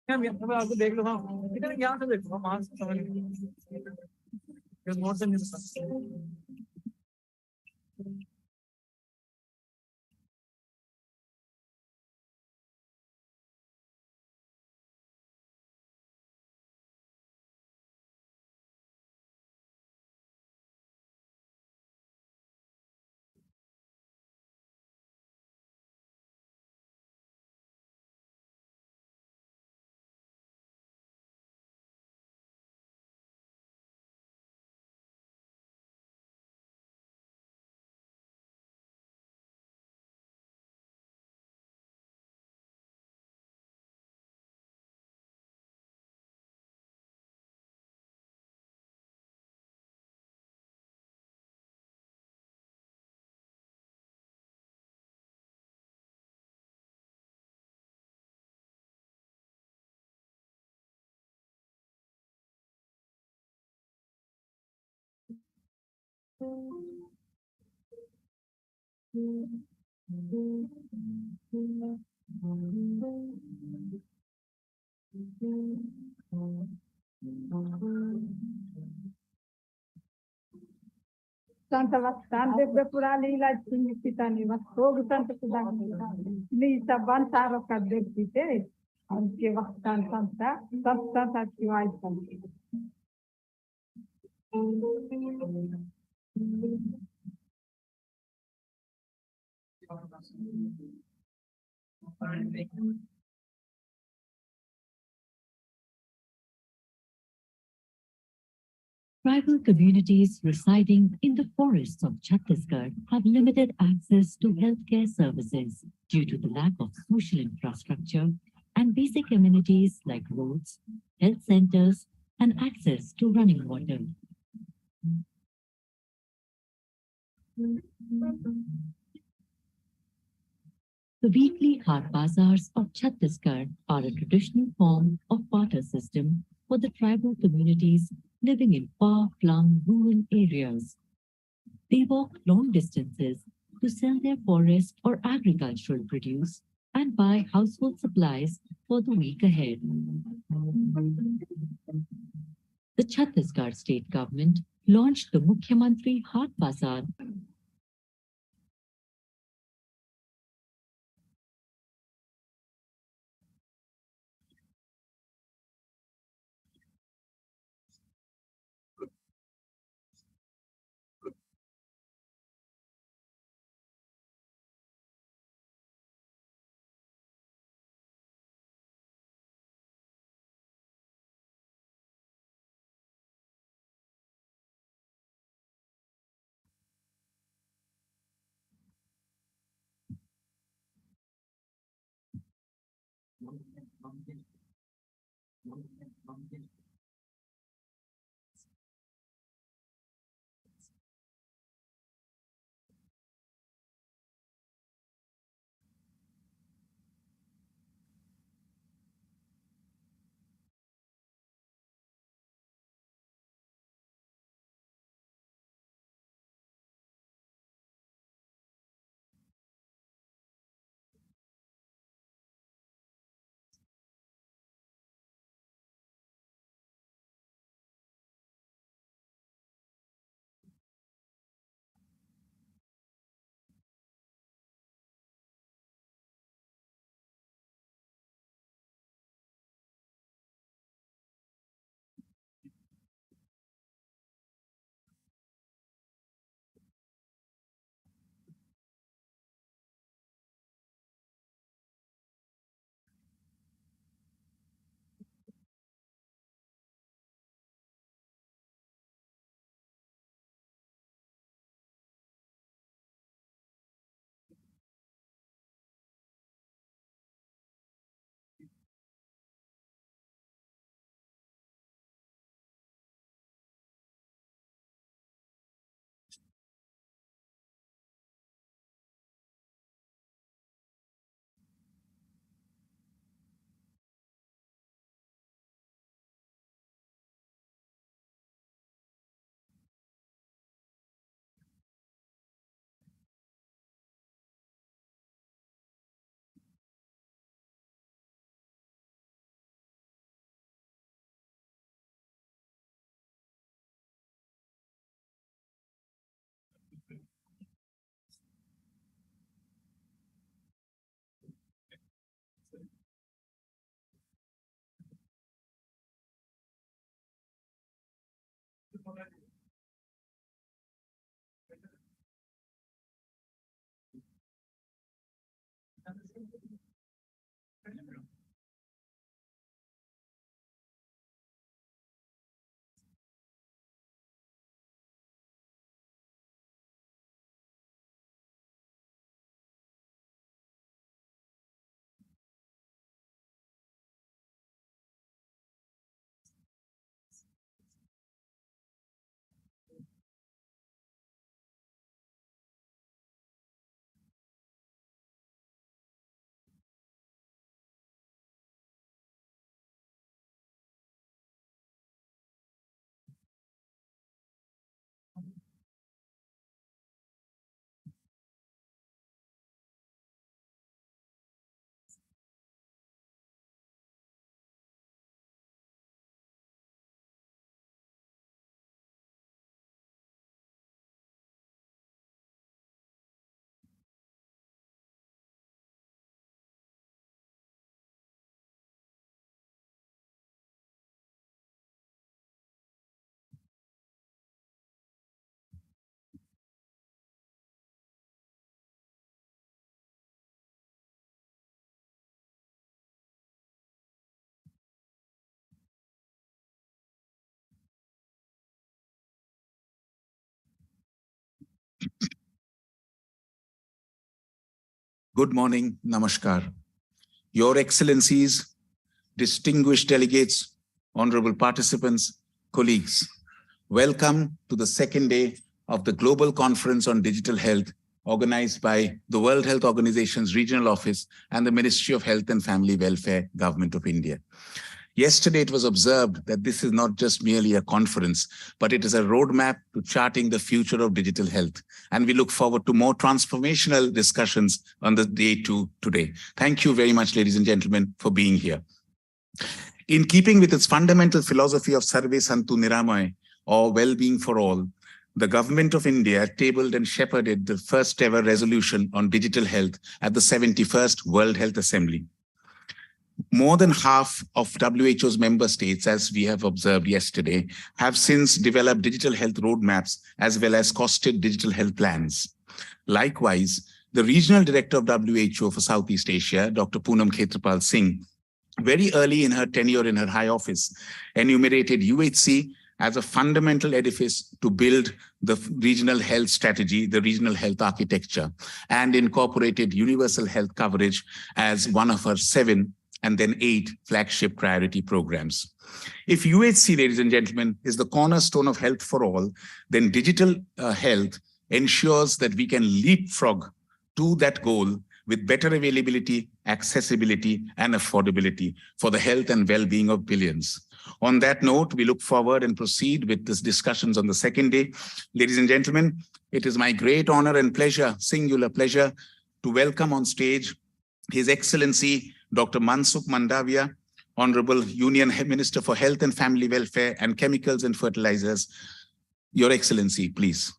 क्या मैं आपको देख लो हाँ इधर यहाँ से देखो हाँ समझ नोट से नहीं बता Tanta bastante depurali la pitani mas hogu tanta kudani ni saban saro kadde pite anke waktan tanta tanta kiwai tanta Tribal communities residing in the forests of Chhattisgarh have limited access to healthcare services due to the lack of social infrastructure and basic amenities like roads, health centers, and access to running water. The weekly Hart Bazaars of Chhattisgarh are a traditional form of barter system for the tribal communities living in far-flung rural areas. They walk long distances to sell their forest or agricultural produce and buy household supplies for the week ahead. The Chhattisgarh state government launched the Mukhyamantri Hart Bazaar Good morning, Namaskar. Your Excellencies, distinguished delegates, honorable participants, colleagues, welcome to the second day of the Global Conference on Digital Health organized by the World Health Organization's Regional Office and the Ministry of Health and Family Welfare, Government of India. Yesterday, it was observed that this is not just merely a conference, but it is a roadmap to charting the future of digital health. And we look forward to more transformational discussions on the day two today. Thank you very much, ladies and gentlemen, for being here. In keeping with its fundamental philosophy of Sarve Santu Niramay, or well-being for all, the Government of India tabled and shepherded the first ever resolution on digital health at the 71st World Health Assembly. More than half of WHO's member states, as we have observed yesterday, have since developed digital health roadmaps as well as costed digital health plans. Likewise, the regional director of WHO for Southeast Asia, Dr. Poonam Khetrapal Singh, very early in her tenure in her high office, enumerated UHC as a fundamental edifice to build the regional health strategy, the regional health architecture, and incorporated universal health coverage as one of her 7 and then 8 flagship priority programs. If UHC, ladies and gentlemen, is the cornerstone of health for all, then digital health ensures that we can leapfrog to that goal with better availability, accessibility, and affordability for the health and well-being of billions. On that note, we look forward and proceed with these discussions on the second day. Ladies and gentlemen, it is my great honor and pleasure, singular pleasure, to welcome on stage His Excellency, Dr. Mansukh Manaviya, Honorable Union Minister for Health and Family Welfare and Chemicals and Fertilizers. Your Excellency, please.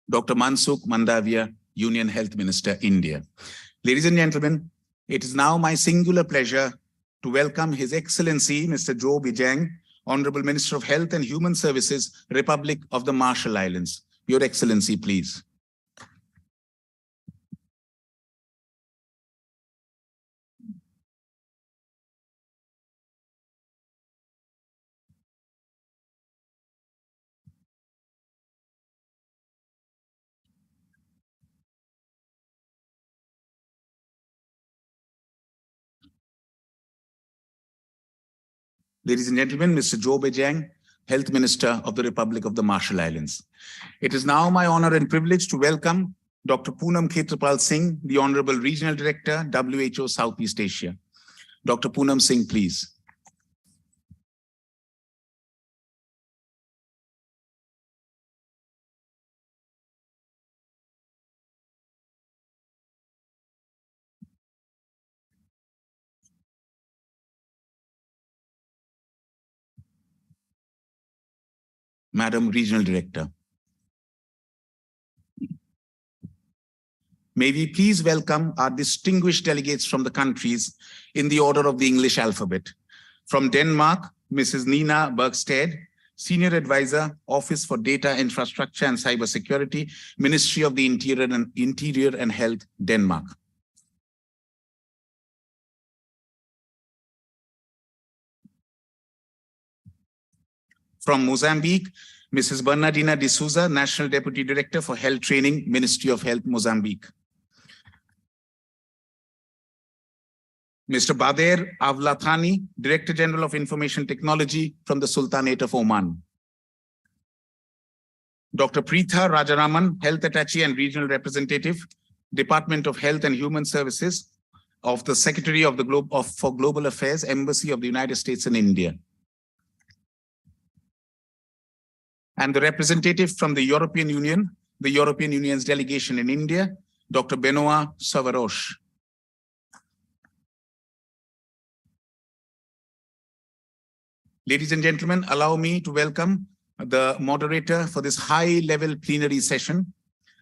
Dr. Mansukh Manaviya, Union Health Minister, India. Ladies and gentlemen, it is now my singular pleasure to welcome His Excellency, Mr. Joe Bijang, Honorable Minister of Health and Human Services, Republic of the Marshall Islands. Your Excellency, please. Ladies and gentlemen, Mr. Joe Bijang, Health Minister of the Republic of the Marshall Islands. It is now my honor and privilege to welcome Dr. Poonam Khetrapal Singh, the Honorable Regional Director, WHO Southeast Asia. Dr. Poonam Singh, please. Madam Regional Director. May we please welcome our distinguished delegates from the countries in the order of the English alphabet. From Denmark, Mrs. Nina Bergstedt, Senior Advisor, Office for Data Infrastructure and Cybersecurity, Ministry of the Interior and Health, Denmark. From Mozambique, Mrs. Bernardina de Souza, National Deputy Director for Health Training, Ministry of Health, Mozambique. Mr. Bader Avlathani, Director General of Information Technology from the Sultanate of Oman. Dr. Preetha Rajaraman, Health Attaché and Regional Representative, Department of Health and Human Services of the Secretary of the for Global Affairs, Embassy of the United States in India. And the representative from the European Union, the European Union's delegation in India, Dr. Benoit Savaroche. Ladies and gentlemen, allow me to welcome the moderator for this high-level plenary session.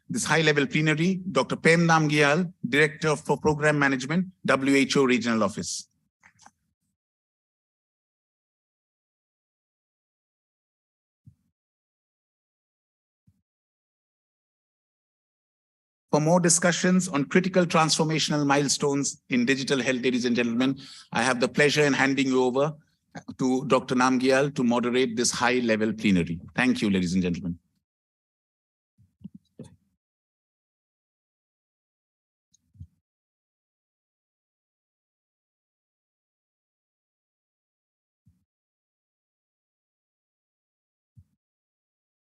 This high-level plenary, Dr. Prem Namgyal, Director for Program Management, WHO Regional Office. For more discussions on critical transformational milestones in digital health, ladies and gentlemen, I have the pleasure in handing you over to Dr. Namgyal to moderate this high-level plenary. Thank you, ladies and gentlemen.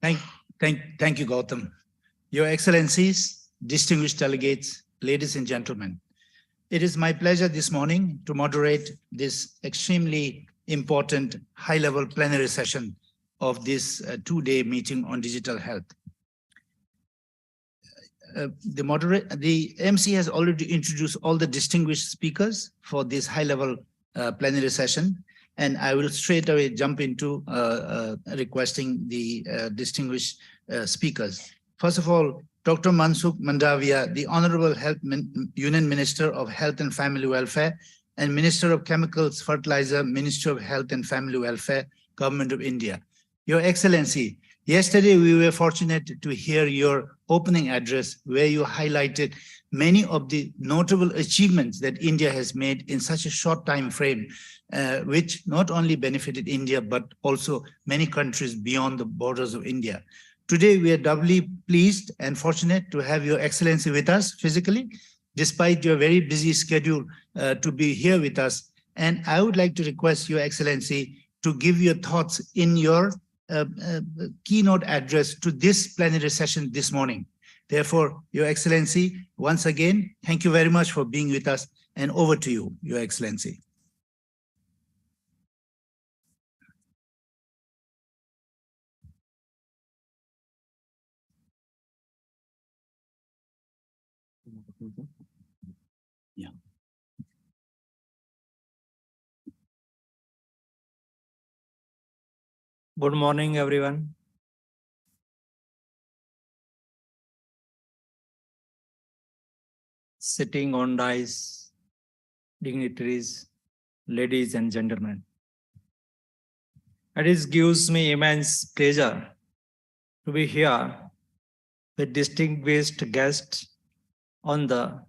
Thank you, Gautam. Your Excellencies, distinguished delegates, ladies and gentlemen. It is my pleasure this morning to moderate this extremely important high-level plenary session of this two-day meeting on digital health. The MC has already introduced all the distinguished speakers for this high-level plenary session, and I will straight away jump into requesting the distinguished speakers. First of all, Dr. Mansukh Manaviya, the Honorable Union Minister of Health and Family Welfare and Minister of Chemicals, Fertilizer, Minister of Health and Family Welfare, Government of India. Your Excellency, yesterday we were fortunate to hear your opening address where you highlighted many of the notable achievements that India has made in such a short time frame, which not only benefited India, but also many countries beyond the borders of India. Today, we are doubly pleased and fortunate to have Your Excellency with us physically, despite your very busy schedule to be here with us. And I would like to request Your Excellency to give your thoughts in your keynote address to this plenary session this morning. Therefore, Your Excellency, once again, thank you very much for being with us, and over to you, Your Excellency. Yeah. Good morning, everyone. Sitting on dais, dignitaries, ladies and gentlemen. It gives me immense pleasure to be here with distinguished guests on the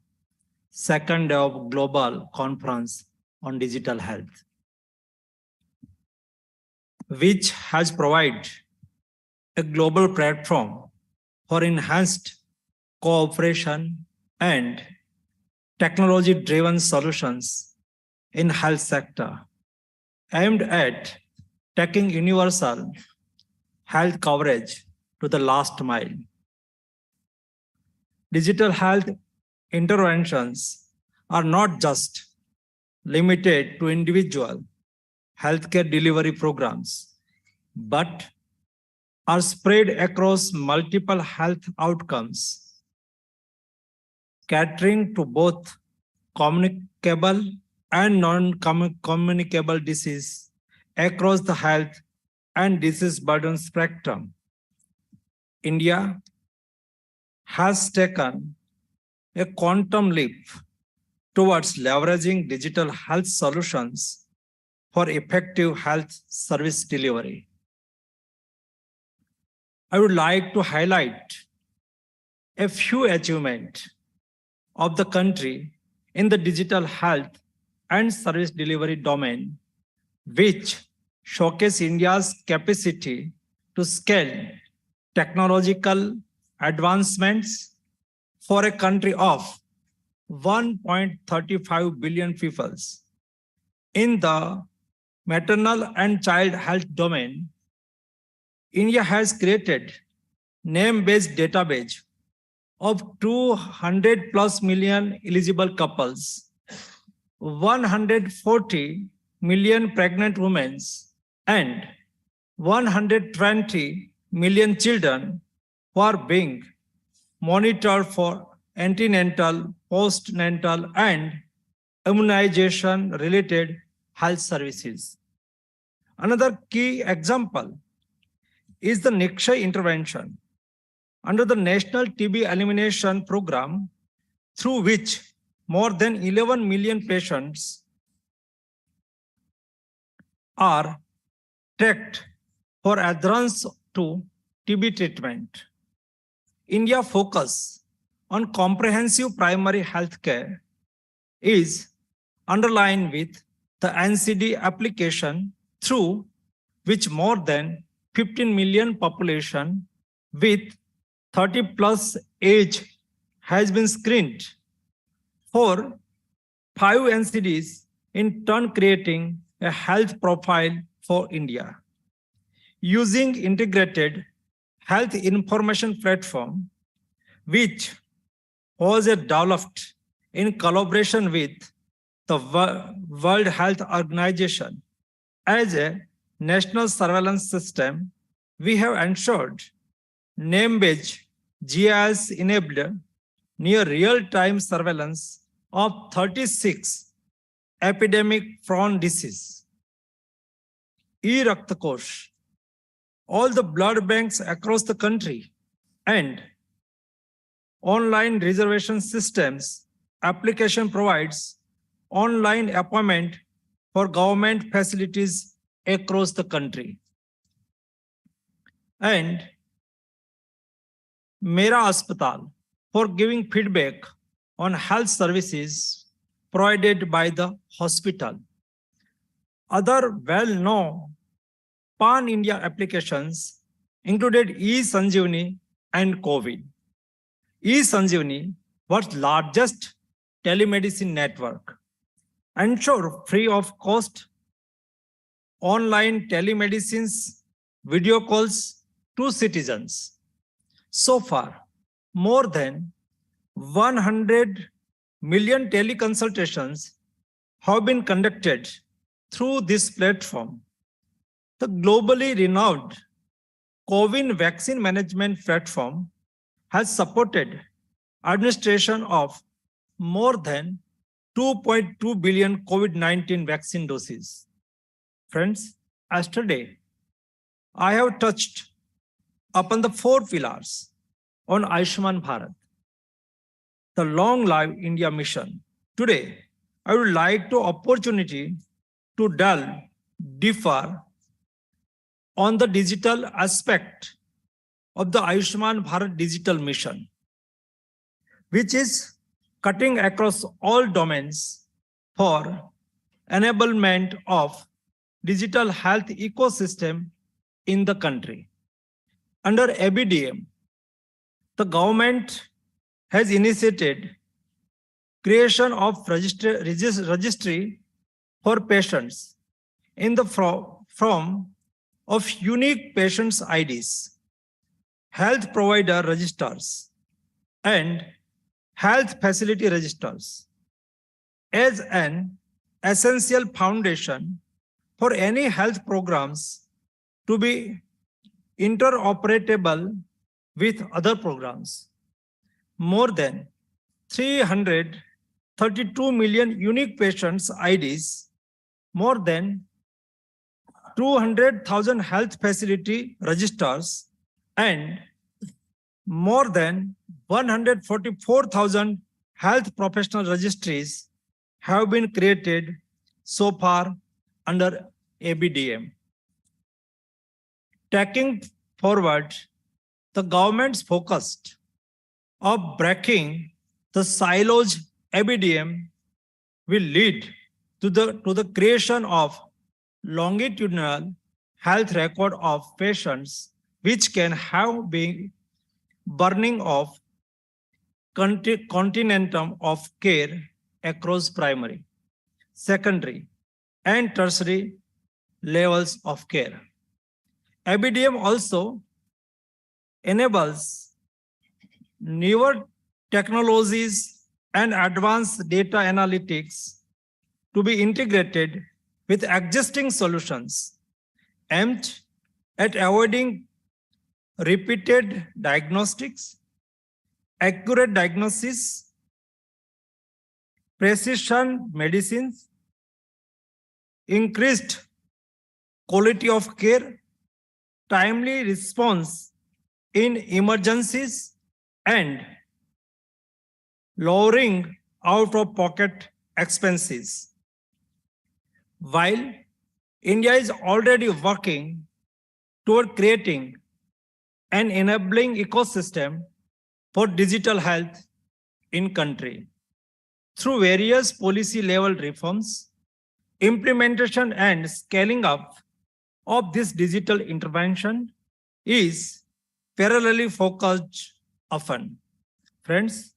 second day of Global Conference on Digital Health, which has provided a global platform for enhanced cooperation and technology-driven solutions in health sector aimed at taking universal health coverage to the last mile. Digital health interventions are not just limited to individual healthcare delivery programs, but are spread across multiple health outcomes, catering to both communicable and non-communicable disease across the health and disease burden spectrum. India has taken a quantum leap towards leveraging digital health solutions for effective health service delivery. I would like to highlight a few achievements of the country in the digital health and service delivery domain, which showcase India's capacity to scale technological advancements for a country of 1.35 billion people. In the maternal and child health domain, India has created name-based database of 200 plus million eligible couples, 140 million pregnant women, and 120 million children who are being monitored for antenatal, postnatal, and immunization-related health services. Another key example is the Nikshay intervention under the National TB Elimination Program, through which more than 11 million patients are tracked for adherence to TB treatment. India focus on comprehensive primary health care is underlined with the NCD application through which more than 15 million population with 30 plus age has been screened. For 5 NCDs, in turn creating a health profile for India. Using integrated health information platform, which was developed in collaboration with the World Health Organization as a national surveillance system, we have ensured name-based GIS-enabled near real-time surveillance of 36 epidemic-prone diseases. E-Raktakosh, all the blood banks across the country, and online reservation systems application provides online appointment for government facilities across the country. And Mera Aspatal for giving feedback on health services provided by the hospital. Other well-known pan-India applications included e-Sanjeevani and COVID. E-Sanjeevani was largest telemedicine network, ensure free of cost online telemedicines, video calls to citizens. So far, more than 100 million teleconsultations have been conducted through this platform. The globally renowned COVID vaccine management platform has supported administration of more than 2.2 billion COVID-19 vaccine doses. Friends, yesterday, I have touched upon the 4 pillars on Ayushman Bharat, the Long Live India mission. Today, I would like to opportunity to delve deeper on the digital aspect of the Ayushman Bharat digital mission, which is cutting across all domains for enablement of digital health ecosystem in the country. Under ABDM, the government has initiated creation of registry for patients in the form of unique patients' IDs, health provider registers, and health facility registers as an essential foundation for any health programs to be interoperable with other programs. More than 332 million unique patients' IDs, more than 200,000 health facility registers, and more than 144,000 health professional registries have been created so far under ABDM. Taking forward, the government's focus of breaking the silos ABDM will lead to the creation of longitudinal health record of patients, which can have been burning of continuum of care across primary, secondary, and tertiary levels of care. ABDM also enables newer technologies and advanced data analytics to be integrated with existing solutions aimed at avoiding repeated diagnostics, accurate diagnosis, precision medicines, increased quality of care, timely response in emergencies, and lowering out-of-pocket expenses. While India is already working toward creating an enabling ecosystem for digital health, in country. Through various policy level reforms, implementation and scaling up of this digital intervention is parallelly focused often. Friends,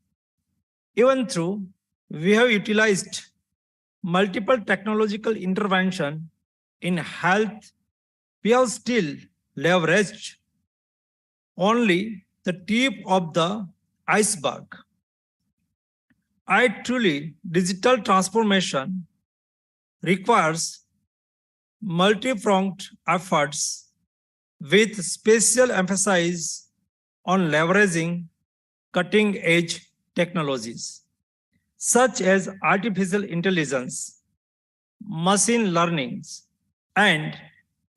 even though we have utilized multiple technological intervention in health, we have still leveraged only the tip of the iceberg. Truly, digital transformation requires multi-pronged efforts with special emphasis on leveraging cutting-edge technologies such as artificial intelligence, machine learning, and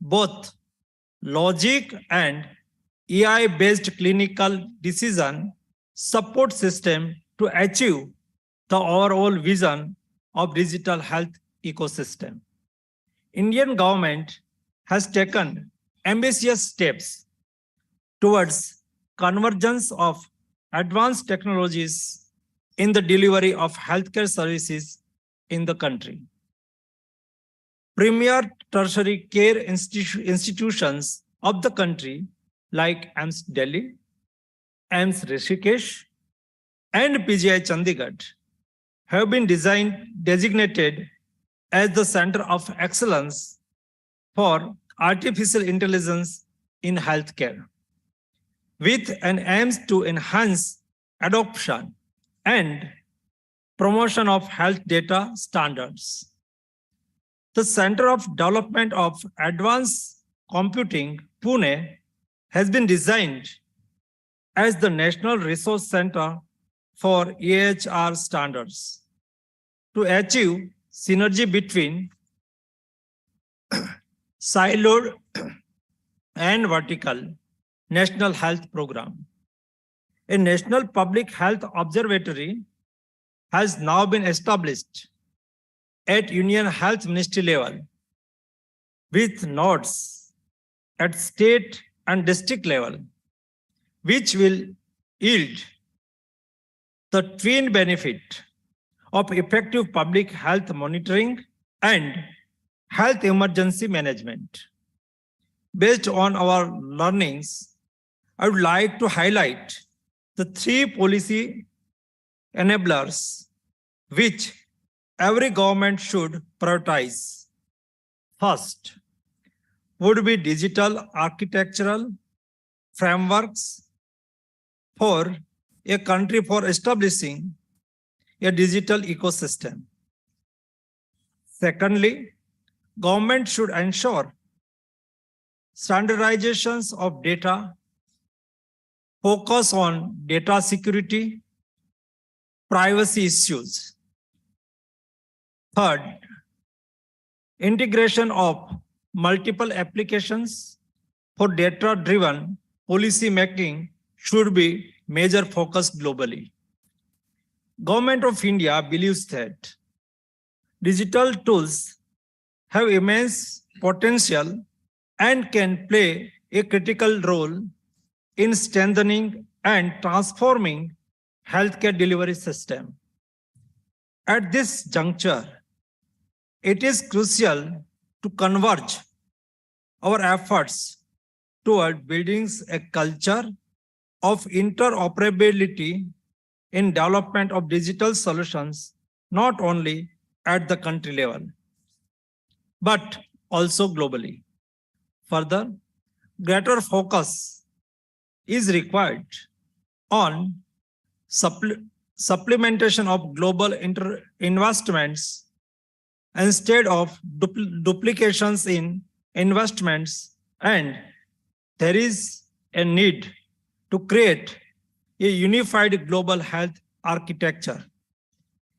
both logic and AI-based clinical decision support system to achieve the overall vision of digital health ecosystem. Indian government has taken ambitious steps towards convergence of advanced technologies in the delivery of healthcare services in the country. Premier tertiary care institutions of the country like AIIMS Delhi, AIIMS Rishikesh, and PGI Chandigarh have been designated as the Center of Excellence for Artificial Intelligence in Healthcare, with an aim to enhance adoption and promotion of health data standards. The Center of Development of Advanced Computing, Pune, has been designed as the National Resource Center for AHR standards to achieve synergy between siloed and vertical national health program. A National Public Health Observatory has now been established at Union Health Ministry level with nodes at state and district level, which will yield the twin benefit of effective public health monitoring and health emergency management. Based on our learnings, I would like to highlight the 3 policy enablers which every government should prioritize. First would be digital architectural frameworks for a country for establishing a digital ecosystem. Secondly, government should ensure standardizations of data, focus on data security, privacy issues. Third, integration of multiple applications for data-driven policy making should be major focus globally. Government of India believes that digital tools have immense potential and can play a critical role in strengthening and transforming healthcare delivery system. At this juncture, it is crucial to converge our efforts toward building a culture of interoperability in development of digital solutions, not only at the country level, but also globally. Further, greater focus is required on supplementation of global investments instead of duplications in investments, and there is a need to create a unified global health architecture.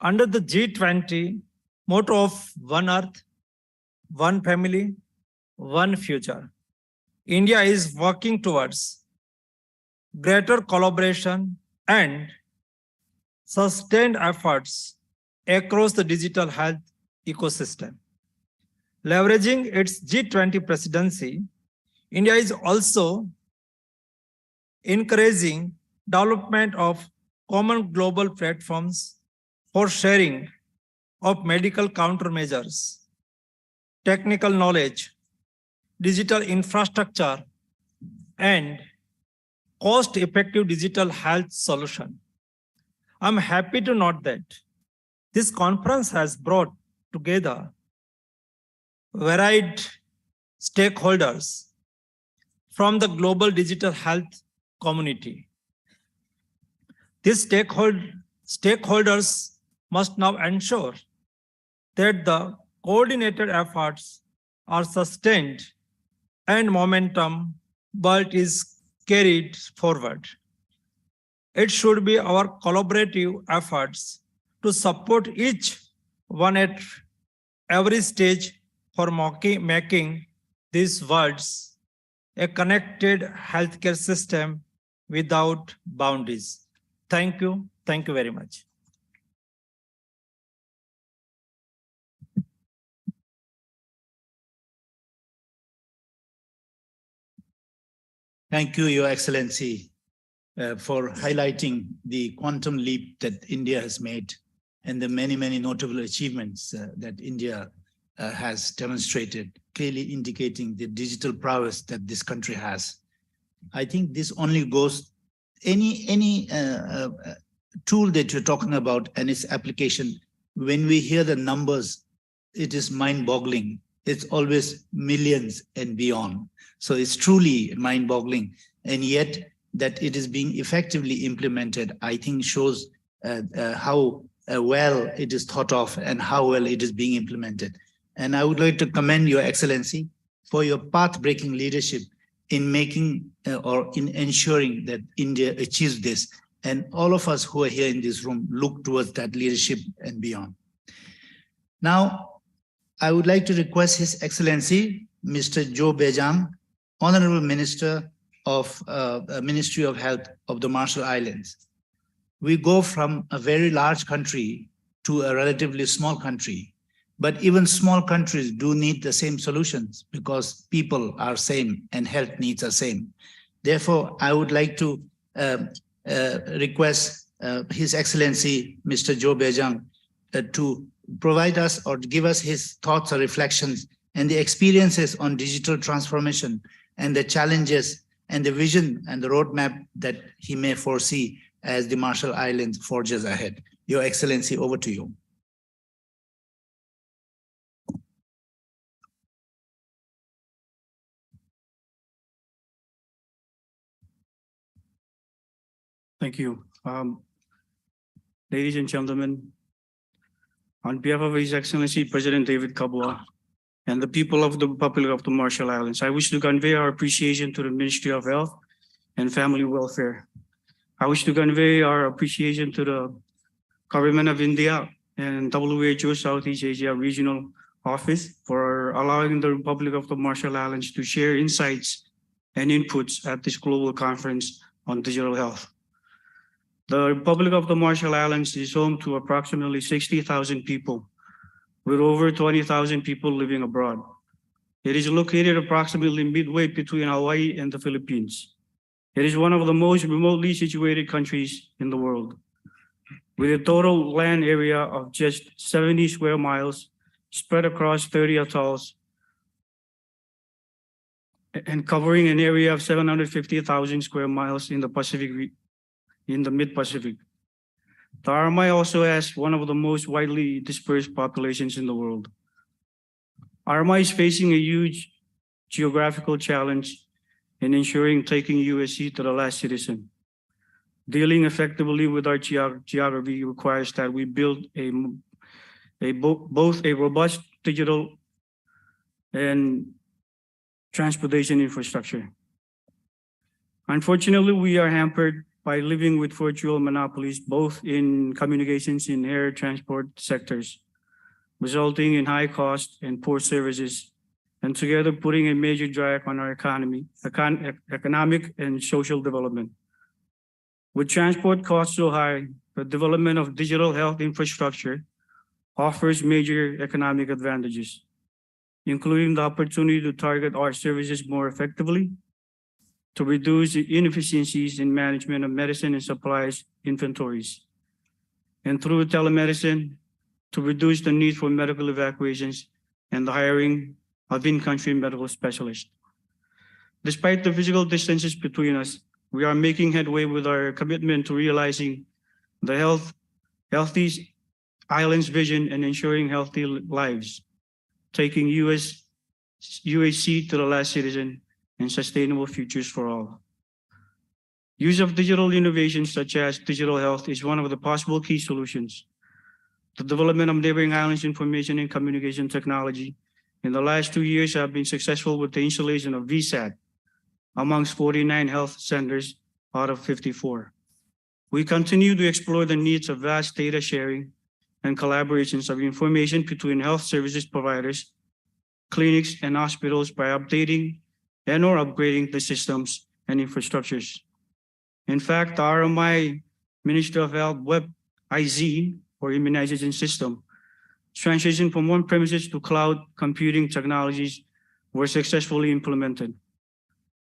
Under the G20 motto of One Earth, One Family, One Future, India is working towards greater collaboration and sustained efforts across the digital health ecosystem. Leveraging its G20 presidency, India is also encouraging development of common global platforms for sharing of medical countermeasures, technical knowledge, digital infrastructure, and cost-effective digital health solution. I'm happy to note that this conference has brought together varied stakeholders from the global digital health community. These stakeholders must now ensure that the coordinated efforts are sustained and momentum but is carried forward. It should be our collaborative efforts to support each one at every stage for making these worlds a connected healthcare system without boundaries. Thank you. Thank you very much. Thank you, Your Excellency, for highlighting the quantum leap that India has made and the many, many notable achievements that India has demonstrated, clearly indicating the digital prowess that this country has. I think this only goes, any tool that you're talking about and its application, when we hear the numbers, it is mind-boggling. It's always millions and beyond. So it's truly mind-boggling. And yet that it is being effectively implemented, I think shows how well it is thought of and how well it is being implemented. And I would like to commend Your Excellency for your path-breaking leadership in making or in ensuring that India achieves this. And all of us who are here in this room look towards that leadership and beyond. Now, I would like to request His Excellency, Mr. Joe Bejang, Honorable Minister of Ministry of Health of the Marshall Islands. We go from a very large country to a relatively small country, but even small countries do need the same solutions because people are same and health needs are same. Therefore, I would like to request His Excellency, Mr. Joe Bejang, to provide us or give us his thoughts or reflections and the experiences on digital transformation and the challenges and the vision and the roadmap that he may foresee as the Marshall Islands forges ahead. Your Excellency, over to you. Thank you. Ladies and gentlemen, on behalf of His Excellency President David Kabua and the people of the Republic of the Marshall Islands, I wish to convey our appreciation to the Ministry of Health and Family Welfare. I wish to convey our appreciation to the Government of India and WHO Southeast Asia Regional Office for allowing the Republic of the Marshall Islands to share insights and inputs at this global conference on digital health. The Republic of the Marshall Islands is home to approximately 60,000 people, with over 20,000 people living abroad. It is located approximately midway between Hawaii and the Philippines. It is one of the most remotely situated countries in the world, with a total land area of just 70 square miles spread across 30 atolls and covering an area of 750,000 square miles in the mid-Pacific. The RMI also has one of the most widely dispersed populations in the world. RMI is facing a huge geographical challenge in ensuring taking USC to the last citizen. Dealing effectively with our geography requires that we build both a robust digital and transportation infrastructure. Unfortunately, we are hampered by living with virtual monopolies, both in communications and air transport sectors, resulting in high cost and poor services, and together putting a major drag on our economic and social development. With transport costs so high, the development of digital health infrastructure offers major economic advantages, including the opportunity to target our services more effectively, to reduce the inefficiencies in management of medicine and supplies inventories. And through telemedicine, to reduce the need for medical evacuations and the hiring of in-country medical specialists. Despite the physical distances between us, we are making headway with our commitment to realizing the healthy islands vision and ensuring healthy lives, taking UHC to the last citizen and sustainable futures for all. Use of digital innovations such as digital health is one of the possible key solutions. The development of neighboring islands information and communication technology in the last 2 years have been successful with the installation of VSAT amongst 49 health centers out of 54. We continue to explore the needs of vast data sharing and collaborations of information between health services providers, clinics, and hospitals by updating and/or upgrading the systems and infrastructures. In fact, the RMI Ministry of Health Web IZ or immunization system transition from on-premises to cloud computing technologies were successfully implemented.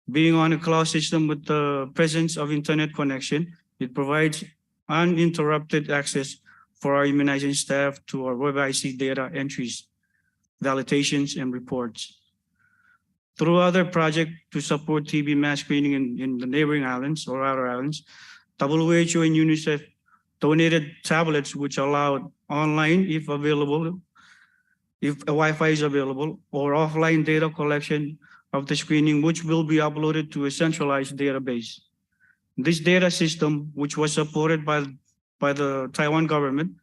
Being on a cloud system with the presence of internet connection, it provides uninterrupted access for our immunization staff to our Web IC data entries, validations, and reports. Through other projects to support TB mass screening in the neighboring islands or outer islands, WHO and UNICEF donated tablets which allowed online, if available, if Wi-Fi is available, or offline data collection of the screening, which will be uploaded to a centralized database. This data system, which was supported by the Taiwan government,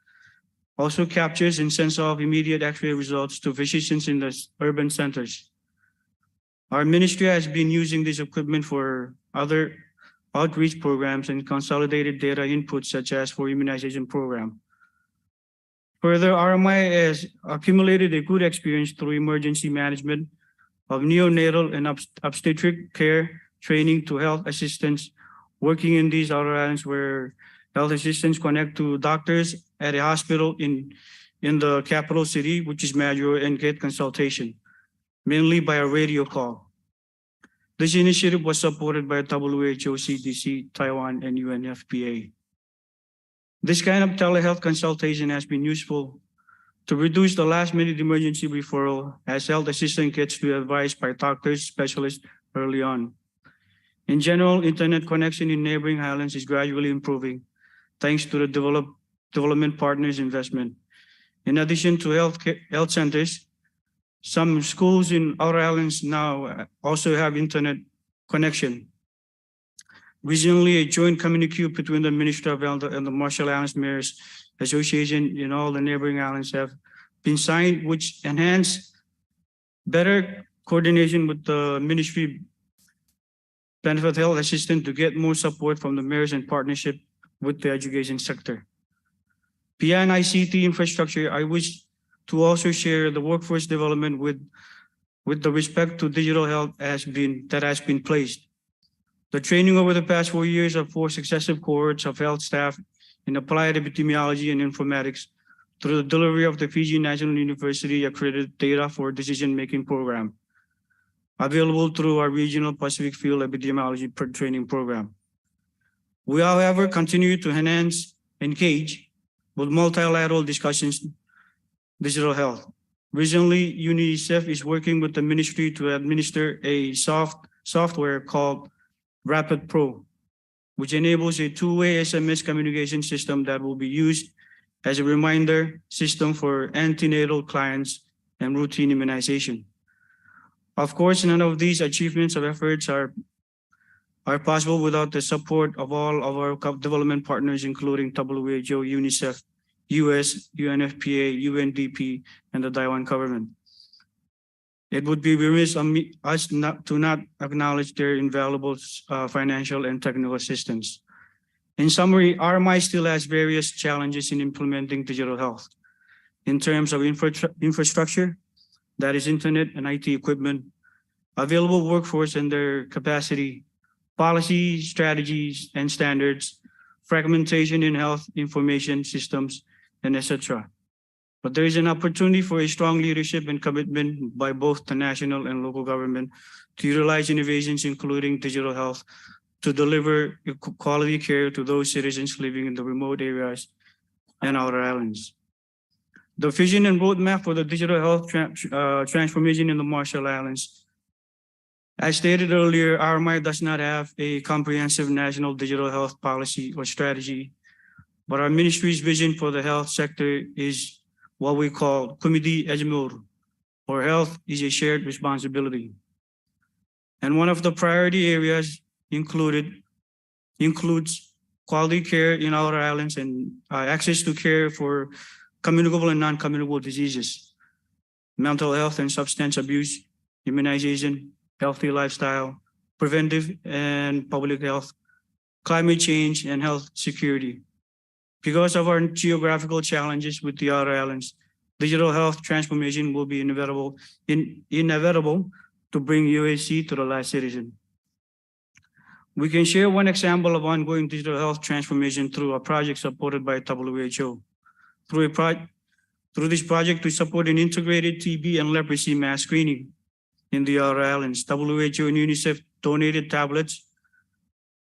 also captures and sends off immediate X-ray results to physicians in the urban centers. Our ministry has been using this equipment for other outreach programs and consolidated data inputs such as for immunization program. Further, RMI has accumulated a good experience through emergency management of neonatal and obstetric care training to health assistants working in these outer islands where health assistants connect to doctors at a hospital in the capital city, which is Majuro, and get consultation, mainly by a radio call. This initiative was supported by WHO, CDC, Taiwan, and UNFPA. This kind of telehealth consultation has been useful to reduce the last-minute emergency referral as health assistant gets to advice by doctors, specialists early on. In general, internet connection in neighboring islands is gradually improving thanks to the development partners' investment. In addition to health centers, some schools in outer islands now also have internet connection. Recently, a joint communique between the Ministry of Health and the Marshall Islands Mayors Association in all the neighboring islands have been signed, which enhance better coordination with the ministry benefit health assistant to get more support from the mayors in partnership with the education sector. Beyond ICT infrastructure, I wish to also share the workforce development with the respect to digital health that has been placed. The training over the past 4 years of 4 successive cohorts of health staff in applied epidemiology and informatics through the delivery of the Fiji National University accredited data for decision-making program, available through our regional Pacific Field Epidemiology training program. We, however, continue to engage with multilateral discussions digital health. Recently, UNICEF is working with the ministry to administer a software called Rapid Pro, which enables a two-way SMS communication system that will be used as a reminder system for antenatal clients and routine immunization. Of course, none of these achievements or efforts are possible without the support of all of our development partners, including WHO, UNICEF, US, UNFPA, UNDP, and the Taiwan government. It would be remiss on us not to acknowledge their invaluable financial and technical assistance. In summary, RMI still has various challenges in implementing digital health. In terms of infrastructure, that is internet and IT equipment, available workforce and their capacity, policy, strategies, and standards, fragmentation in health information systems, and etc. But there is an opportunity for a strong leadership and commitment by both the national and local government to utilize innovations, including digital health, to deliver quality care to those citizens living in the remote areas and outer islands. The vision and roadmap for the digital health transformation in the Marshall Islands. As stated earlier, RMI does not have a comprehensive national digital health policy or strategy, but our ministry's vision for the health sector is what we call Kumidi Ejmur, or health is a shared responsibility. And one of the priority areas includes quality care in outer islands and access to care for communicable and non-communicable diseases, mental health and substance abuse, immunization, healthy lifestyle, preventive and public health, climate change, and health security. Because of our geographical challenges with the outer islands, digital health transformation will be inevitable to bring UAC to the last citizen. We can share one example of ongoing digital health transformation through a project supported by WHO. Through this project, we support an integrated TB and leprosy mass screening in the outer islands. WHO and UNICEF donated tablets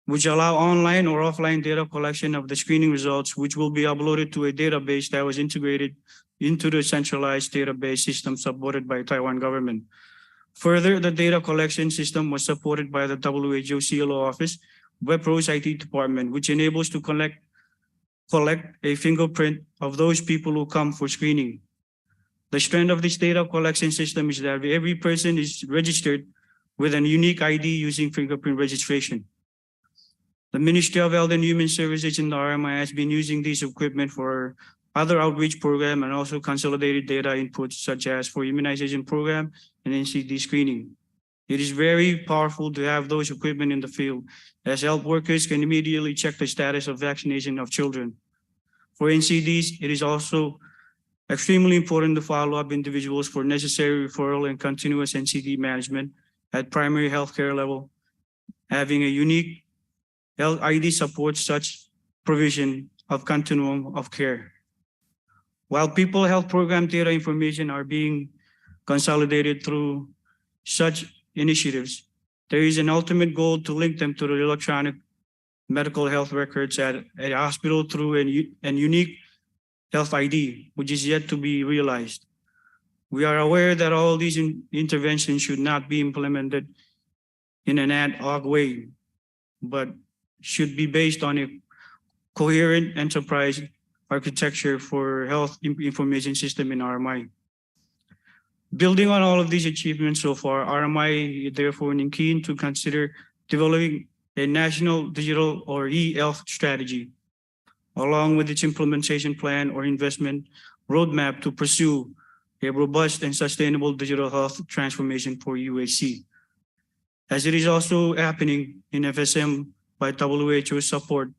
which allow online or offline data collection of the screening results, which will be uploaded to a database that was integrated into the centralized database system supported by Taiwan government. Further, the data collection system was supported by the WHO CLO office, WebRo's IT department, which enables to collect a fingerprint of those people who come for screening. The strength of this data collection system is that every person is registered with a unique ID using fingerprint registration. The Ministry of Health and Human Services in the RMI has been using this equipment for other outreach program and also consolidated data inputs such as for immunization program and NCD screening. It is very powerful to have those equipment in the field, as health workers can immediately check the status of vaccination of children. For NCDs, it is also extremely important to follow up individuals for necessary referral and continuous NCD management at primary healthcare level. Having a unique health ID supports such provision of continuum of care. While people health program data information are being consolidated through such initiatives, there is an ultimate goal to link them to the electronic medical health records at a hospital through an unique health ID, which is yet to be realized. We are aware that all these interventions should not be implemented in an ad hoc way, but should be based on a coherent enterprise architecture for health information system in RMI. Building on all of these achievements so far, RMI is therefore keen to consider developing a national digital or e-health strategy, along with its implementation plan or investment roadmap to pursue a robust and sustainable digital health transformation for UAC. As it is also happening in FSM by WHO support,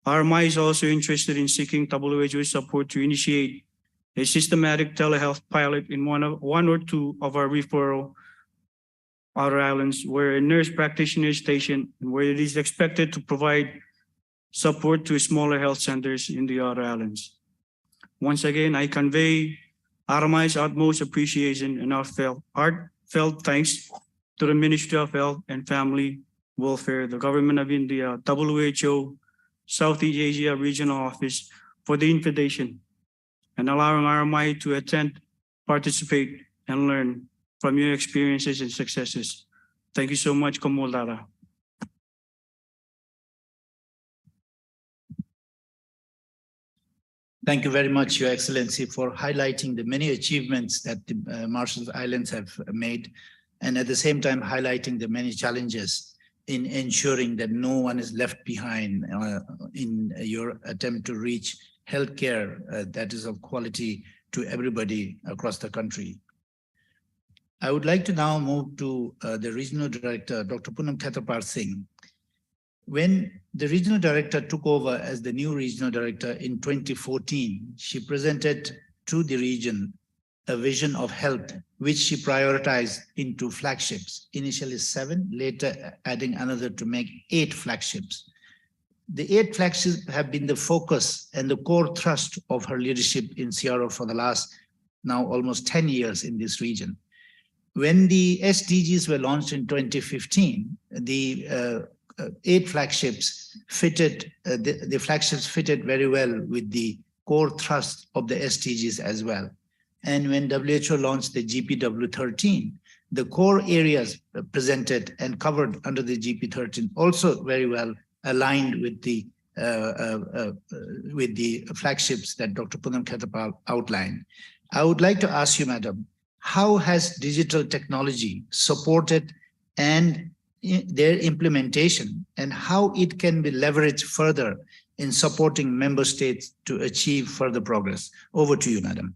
RMI is also interested in seeking WHO support to initiate a systematic telehealth pilot in one or two of our referral outer islands where a nurse practitioner is stationed and where it is expected to provide support to smaller health centers in the outer islands. Once again, I convey RMI's utmost appreciation and heartfelt thanks to the Ministry of Health and Family Welfare, the Government of India, WHO, Southeast Asia Regional Office for the invitation and allowing RMI to attend, participate, and learn from your experiences and successes. Thank you so much, Komodara. Thank you very much, Your Excellency, for highlighting the many achievements that the Marshall Islands have made, and at the same time highlighting the many challenges in ensuring that no one is left behind in your attempt to reach healthcare that is of quality to everybody across the country. I would like to now move to the Regional Director, Dr. Poonam Thetapar Singh. When the Regional Director took over as the new Regional Director in 2014, she presented to the region a vision of health, which she prioritized into flagships, initially 7, later adding another to make 8 flagships. The 8 flagships have been the focus and the core thrust of her leadership in CRO for the last now almost 10 years in this region. When the SDGs were launched in 2015, the 8 flagships fitted, the flagships fitted very well with the core thrust of the SDGs as well. And when WHO launched the GPW13, the core areas presented and covered under the GP13 also very well aligned with the flagships that Dr. Poonam Khetarpal outlined. I would like to ask you, Madam, how has digital technology supported and their implementation, and how it can be leveraged further in supporting member states to achieve further progress? Over to you, Madam.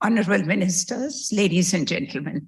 Honorable Ministers, ladies and gentlemen,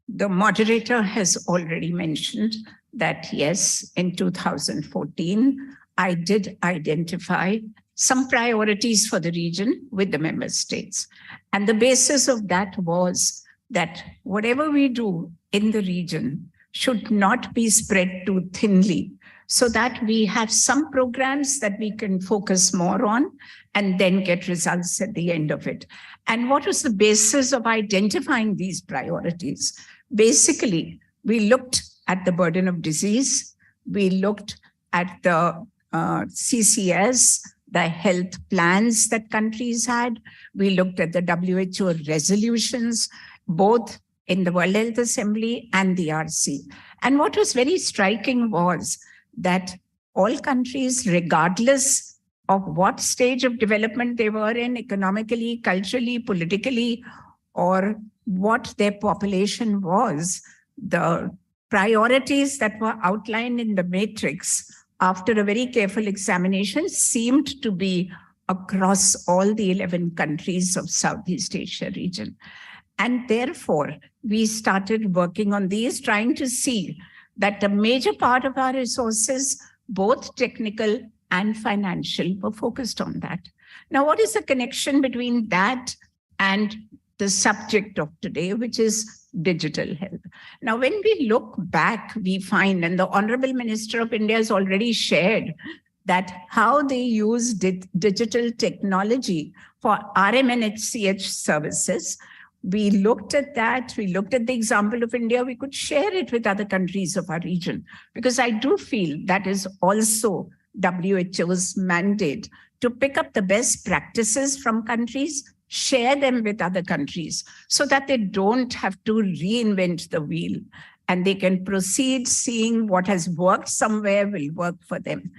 the moderator has already mentioned that, yes, in 2014, I did identify some priorities for the region with the member states. And the basis of that was that whatever we do in the region should not be spread too thinly, so that we have some programs that we can focus more on and then get results at the end of it. And what was the basis of identifying these priorities? Basically, we looked at the burden of disease, we looked at the CCS, the health plans that countries had, we looked at the WHO resolutions, both in the World Health Assembly and the RC. And what was very striking was that all countries, regardless of what stage of development they were in, economically, culturally, politically, or what their population was, the priorities that were outlined in the matrix after a very careful examination seemed to be across all the 11 countries of Southeast Asia region. And therefore, we started working on these, trying to see that a major part of our resources, both technical and financial, were focused on that. Now, what is the connection between that and the subject of today, which is digital health? Now, when we look back, we find, and the Honorable Minister of India has already shared, that how they use digital technology for RMNHCH services. We looked at that. We looked at the example of India. We could share it with other countries of our region, because I do feel that is also WHO's mandate, to pick up the best practices from countries, share them with other countries, so that they don't have to reinvent the wheel and they can proceed seeing what has worked somewhere will work for them.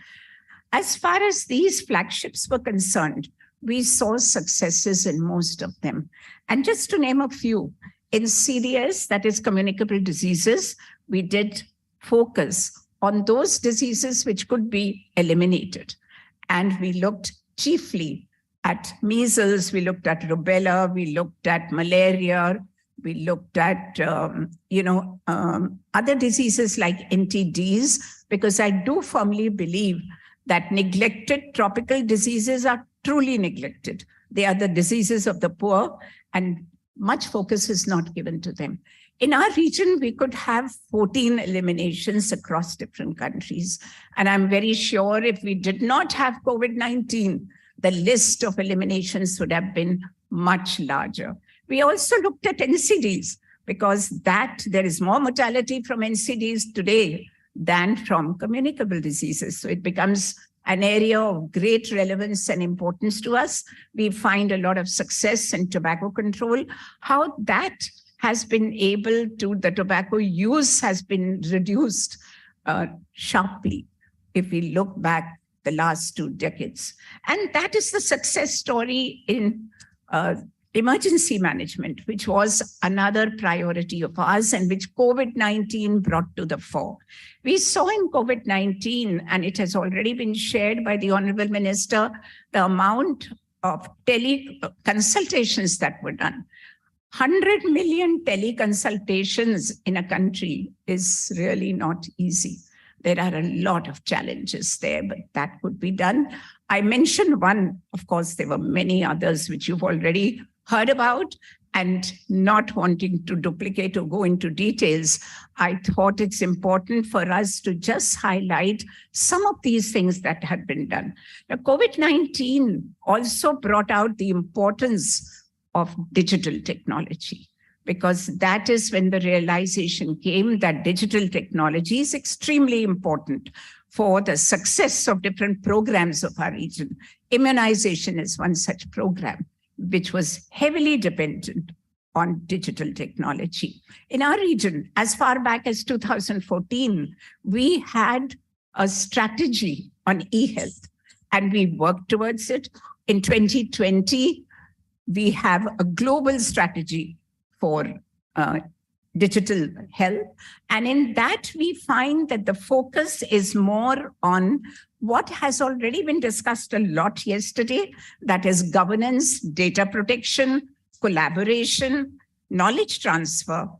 As far as these flagships were concerned, we saw successes in most of them. And just to name a few, in CDS, that is communicable diseases, we did focus on those diseases which could be eliminated. And we looked chiefly at measles, we looked at rubella, we looked at malaria, we looked at other diseases like NTDs, because I do firmly believe that neglected tropical diseases are truly neglected. They are the diseases of the poor, and much focus is not given to them. In our region, we could have 14 eliminations across different countries. And I'm very sure if we did not have COVID-19, the list of eliminations would have been much larger. We also looked at NCDs, because there is more mortality from NCDs today than from communicable diseases. So it becomes an area of great relevance and importance to us. We find a lot of success in tobacco control. How that has been able to, the tobacco use has been reduced sharply if we look back the last 2 decades. And that is the success story in emergency management, which was another priority of ours and which COVID-19 brought to the fore. We saw in COVID-19, and it has already been shared by the Honorable Minister, the amount of teleconsultations that were done. 100 million teleconsultations in a country is really not easy. There are a lot of challenges there, but that could be done. I mentioned one, of course, there were many others which you've already heard about. and not wanting to duplicate or go into details, I thought it's important for us to just highlight some of these things that had been done. Now, COVID-19 also brought out the importance of digital technology, because that is when the realization came that digital technology is extremely important for the success of different programs of our region. Immunization is one such program, which was heavily dependent on digital technology. In our region, as far back as 2014, we had a strategy on e-health, and we worked towards it. In 2020, we have a global strategy for digital health. And in that, we find that the focus is more on what has already been discussed a lot yesterday, that is governance, data protection, collaboration, knowledge transfer,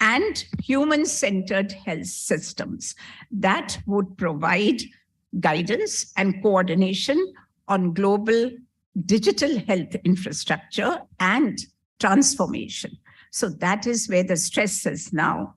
and human-centered health systems that would provide guidance and coordination on global digital health infrastructure and transformation. So that is where the stress is now.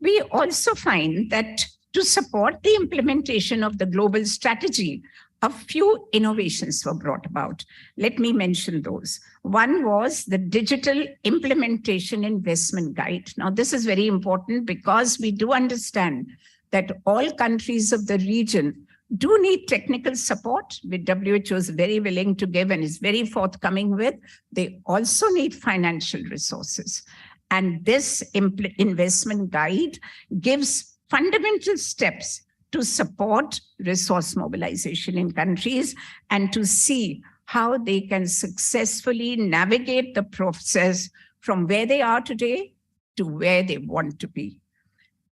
We also find that to support the implementation of the global strategy, a few innovations were brought about. Let me mention those. One was the Digital Implementation Investment Guide. Now, this is very important because we do understand that all countries of the region do need technical support, which WHO is very willing to give and is very forthcoming with. They also need financial resources. And this investment guide gives fundamental steps to support resource mobilization in countries and to see how they can successfully navigate the process from where they are today to where they want to be.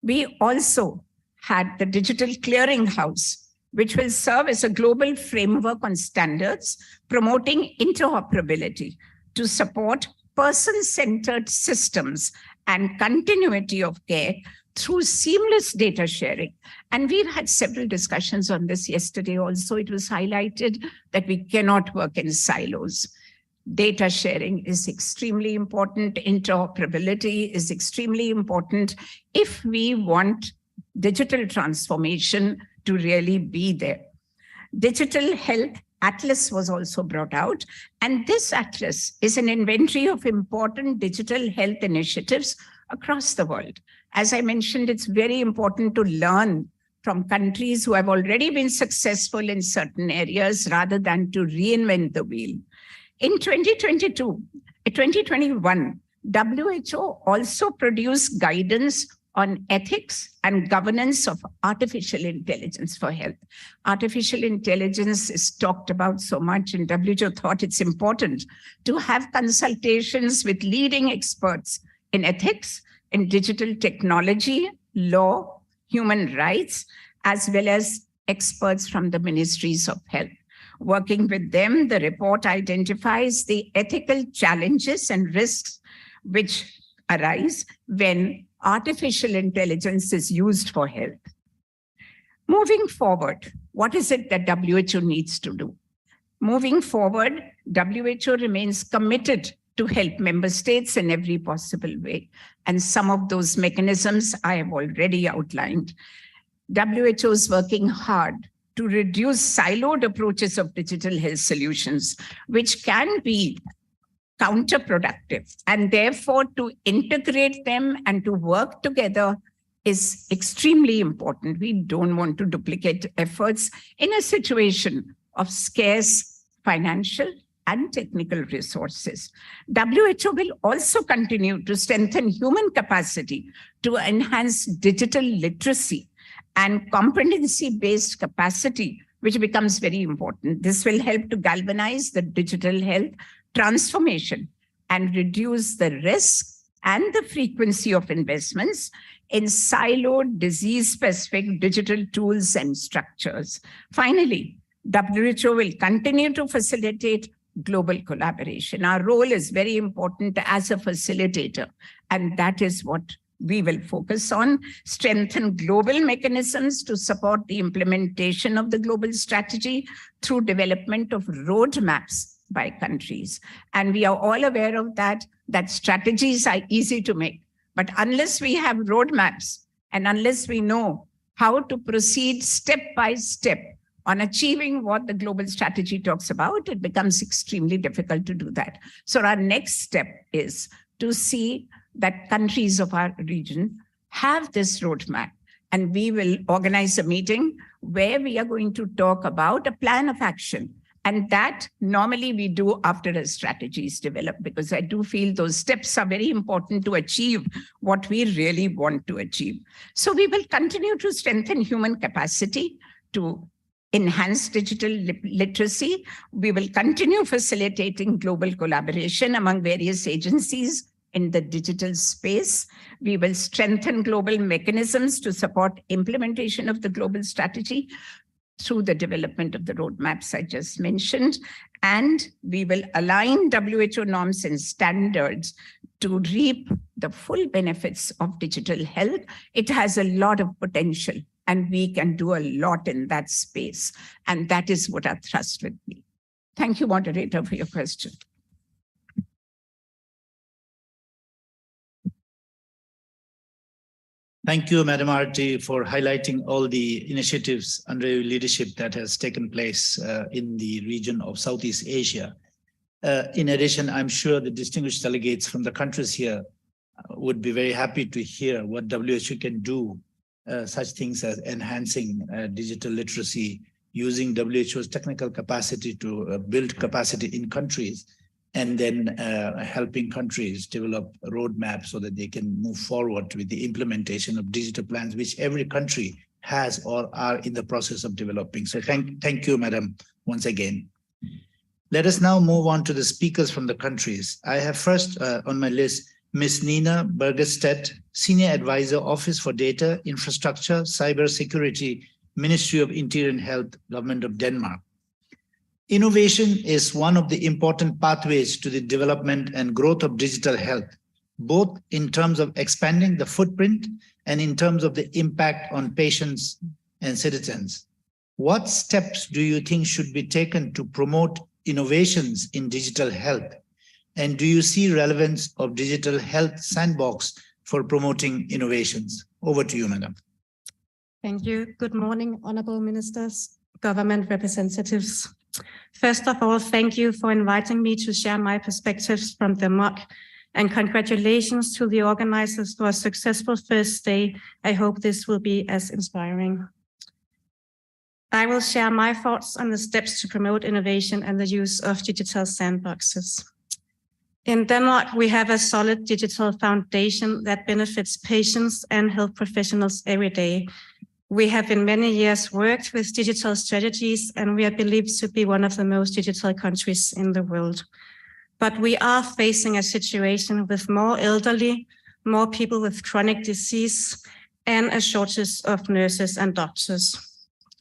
We also had the Digital Clearinghouse, which will serve as a global framework on standards, promoting interoperability to support person-centered systems and continuity of care through seamless data sharing. And we've had several discussions on this yesterday also. It was highlighted that we cannot work in silos. Data sharing is extremely important. Interoperability is extremely important if we want digital transformation to really be there. Digital Health Atlas was also brought out, and this atlas is an inventory of important digital health initiatives across the world. As I mentioned, it's very important to learn from countries who have already been successful in certain areas rather than to reinvent the wheel. In 2021, WHO also produced guidance on ethics and governance of artificial intelligence for health. Artificial intelligence is talked about so much, and WHO thought it's important to have consultations with leading experts in ethics, in digital technology, law, human rights, as well as experts from the ministries of health. Working with them, the report identifies the ethical challenges and risks which arise when artificial intelligence is used for health. Moving forward, what is it that WHO needs to do? Moving forward, WHO remains committed to help member states in every possible way. And some of those mechanisms I have already outlined. WHO is working hard to reduce siloed approaches of digital health solutions, which can be counterproductive, and therefore to integrate them and to work together is extremely important. We don't want to duplicate efforts in a situation of scarce financial and technical resources. WHO will also continue to strengthen human capacity to enhance digital literacy and competency-based capacity, which becomes very important. This will help to galvanize the digital health transformation and reduce the risk and the frequency of investments in siloed disease-specific digital tools and structures. Finally, WHO will continue to facilitate global collaboration. Our role is very important as a facilitator, and that is what we will focus on. Strengthen global mechanisms to support the implementation of the global strategy through development of roadmaps by countries. And we are all aware of that strategies are easy to make. But unless we have roadmaps and unless we know how to proceed step by step on achieving what the global strategy talks about, it becomes extremely difficult to do that. So our next step is to see that countries of our region have this roadmap. And we will organize a meeting where we are going to talk about a plan of action. And that normally we do after a strategy is developed, because I do feel those steps are very important to achieve what we really want to achieve. So we will continue to strengthen human capacity to enhance digital literacy. We will continue facilitating global collaboration among various agencies in the digital space. We will strengthen global mechanisms to support implementation of the global strategy through the development of the roadmaps I just mentioned. And we will align WHO norms and standards to reap the full benefits of digital health. It has a lot of potential, and we can do a lot in that space. And that is what our thrust will be. Thank you, moderator, for your question. Thank you, Madam Arti, for highlighting all the initiatives under your leadership that has taken place in the region of Southeast Asia. In addition, I'm sure the distinguished delegates from the countries here would be very happy to hear what WHO can do, such things as enhancing digital literacy, using WHO's technical capacity to build capacity in countries, and then helping countries develop a roadmap so that they can move forward with the implementation of digital plans, which every country has or are in the process of developing. So thank you, Madam, once again. Let us now move on to the speakers from the countries. I have first on my list, Ms. Nina Bergestedt, Senior Advisor, Office for Data, Infrastructure, Cyber Security, Ministry of Interior and Health, Government of Denmark. Innovation is one of the important pathways to the development and growth of digital health, both in terms of expanding the footprint and in terms of the impact on patients and citizens. What steps do you think should be taken to promote innovations in digital health? And do you see relevance of digital health sandbox for promoting innovations? Over to you, Madam. Thank you. Good morning, honorable ministers, government representatives. First of all, thank you for inviting me to share my perspectives from Denmark, and congratulations to the organizers for a successful first day. I hope this will be as inspiring. I will share my thoughts on the steps to promote innovation and the use of digital sandboxes. In Denmark, we have a solid digital foundation that benefits patients and health professionals every day. We have in many years worked with digital strategies, and we are believed to be one of the most digital countries in the world. But we are facing a situation with more elderly, more people with chronic disease, and a shortage of nurses and doctors.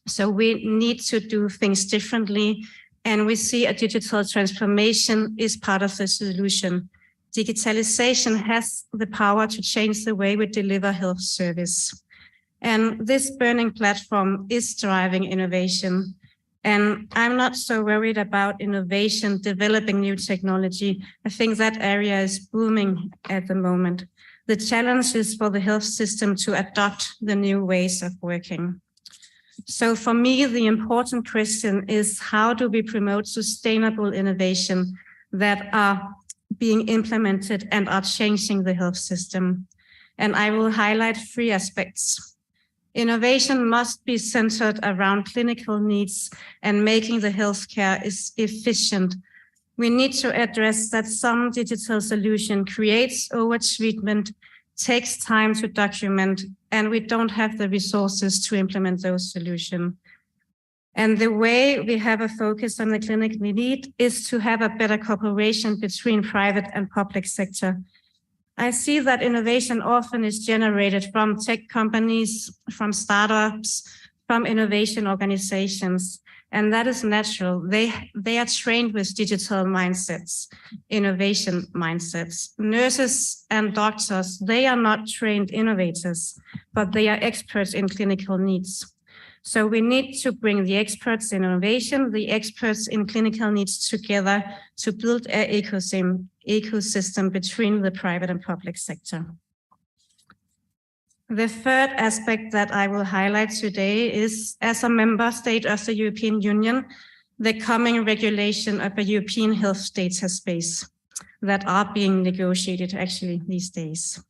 So we need to do things differently, and we see a digital transformation is part of the solution. Digitalization has the power to change the way we deliver health service. And this burning platform is driving innovation. And I'm not so worried about innovation, developing new technology. I think that area is booming at the moment. The challenge is for the health system to adopt the new ways of working. So for me, the important question is, how do we promote sustainable innovation that are being implemented and are changing the health system? And I will highlight 3 aspects. Innovation must be centered around clinical needs and making the healthcare is efficient. We need to address that some digital solution creates overtreatment, takes time to document, and we don't have the resources to implement those solutions. And the way we have a focus on the clinical need is to have a better cooperation between private and public sector. I see that innovation often is generated from tech companies, from startups, from innovation organizations, and that is natural. They are trained with digital mindsets, innovation mindsets. Nurses and doctors, they are not trained innovators, but they are experts in clinical needs. So we need to bring the experts in innovation, the experts in clinical needs together to build an ecosystem between the private and public sector. The third aspect that I will highlight today is, as a member state of the European Union, the coming regulation of a European health data space that are being negotiated actually these days.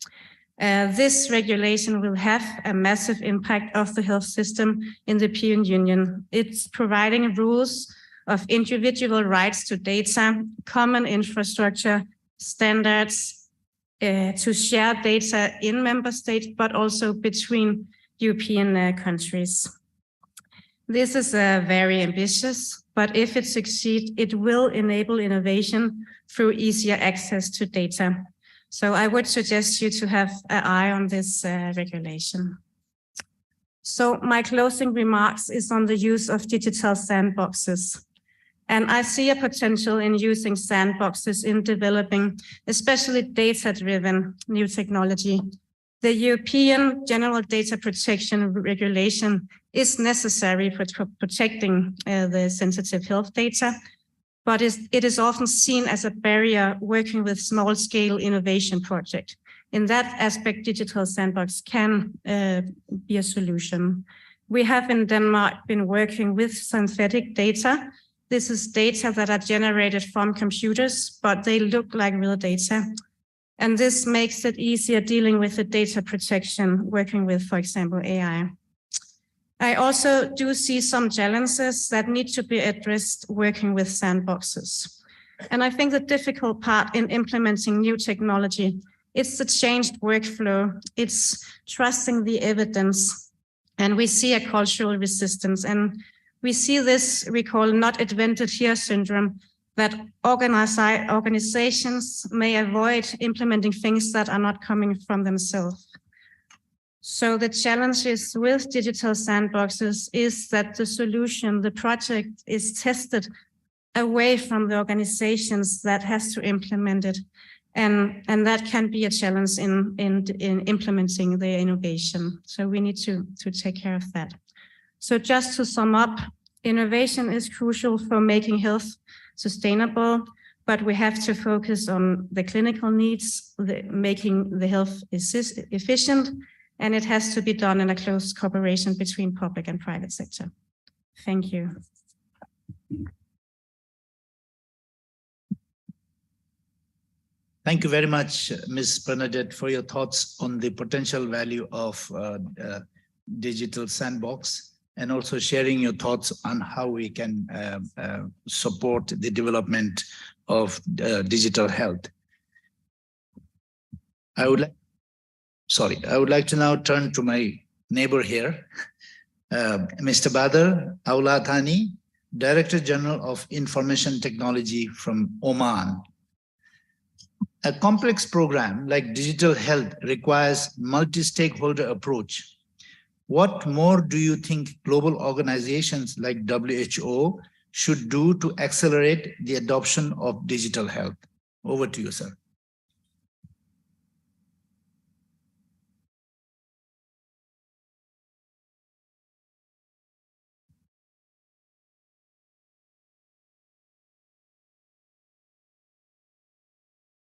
This regulation will have a massive impact of the health system in the European Union. It's providing rules of individual rights to data, common infrastructure, standards, to share data in member states, but also between European countries. This is very ambitious, but if it succeeds, it will enable innovation through easier access to data. So I would suggest you to have an eye on this regulation. So my closing remarks is on the use of digital sandboxes. And I see a potential in using sandboxes in developing, especially data-driven new technology. The European General Data Protection Regulation is necessary for protecting the sensitive health data, but it is often seen as a barrier working with small-scale innovation projects. In that aspect, digital sandbox can be a solution. We have in Denmark been working with synthetic data. This is data that are generated from computers, but they look like real data. And this makes it easier dealing with the data protection, working with, for example, AI. I also do see some challenges that need to be addressed working with sandboxes. And I think the difficult part in implementing new technology, it's the changed workflow, it's trusting the evidence, and we see a cultural resistance. And we see this, we call not invented here syndrome, that organizations may avoid implementing things that are not coming from themselves. So the challenges with digital sandboxes is that the solution, the project is tested away from the organizations that has to implement it. And that can be a challenge in implementing the innovation. So we need to take care of that. So just to sum up, innovation is crucial for making health sustainable, but we have to focus on the clinical needs, making the health efficient, and it has to be done in a close cooperation between public and private sector. Thank you. Thank you very much, Ms. Bernadette, for your thoughts on the potential value of digital sandbox, and also sharing your thoughts on how we can support the development of digital health. I would like to now turn to my neighbor here, Mr. Badr Aulathani, Director General of Information Technology from Oman. A complex program like digital health requires multi-stakeholder approach. What more do you think global organizations like WHO should do to accelerate the adoption of digital health? Over to you, sir.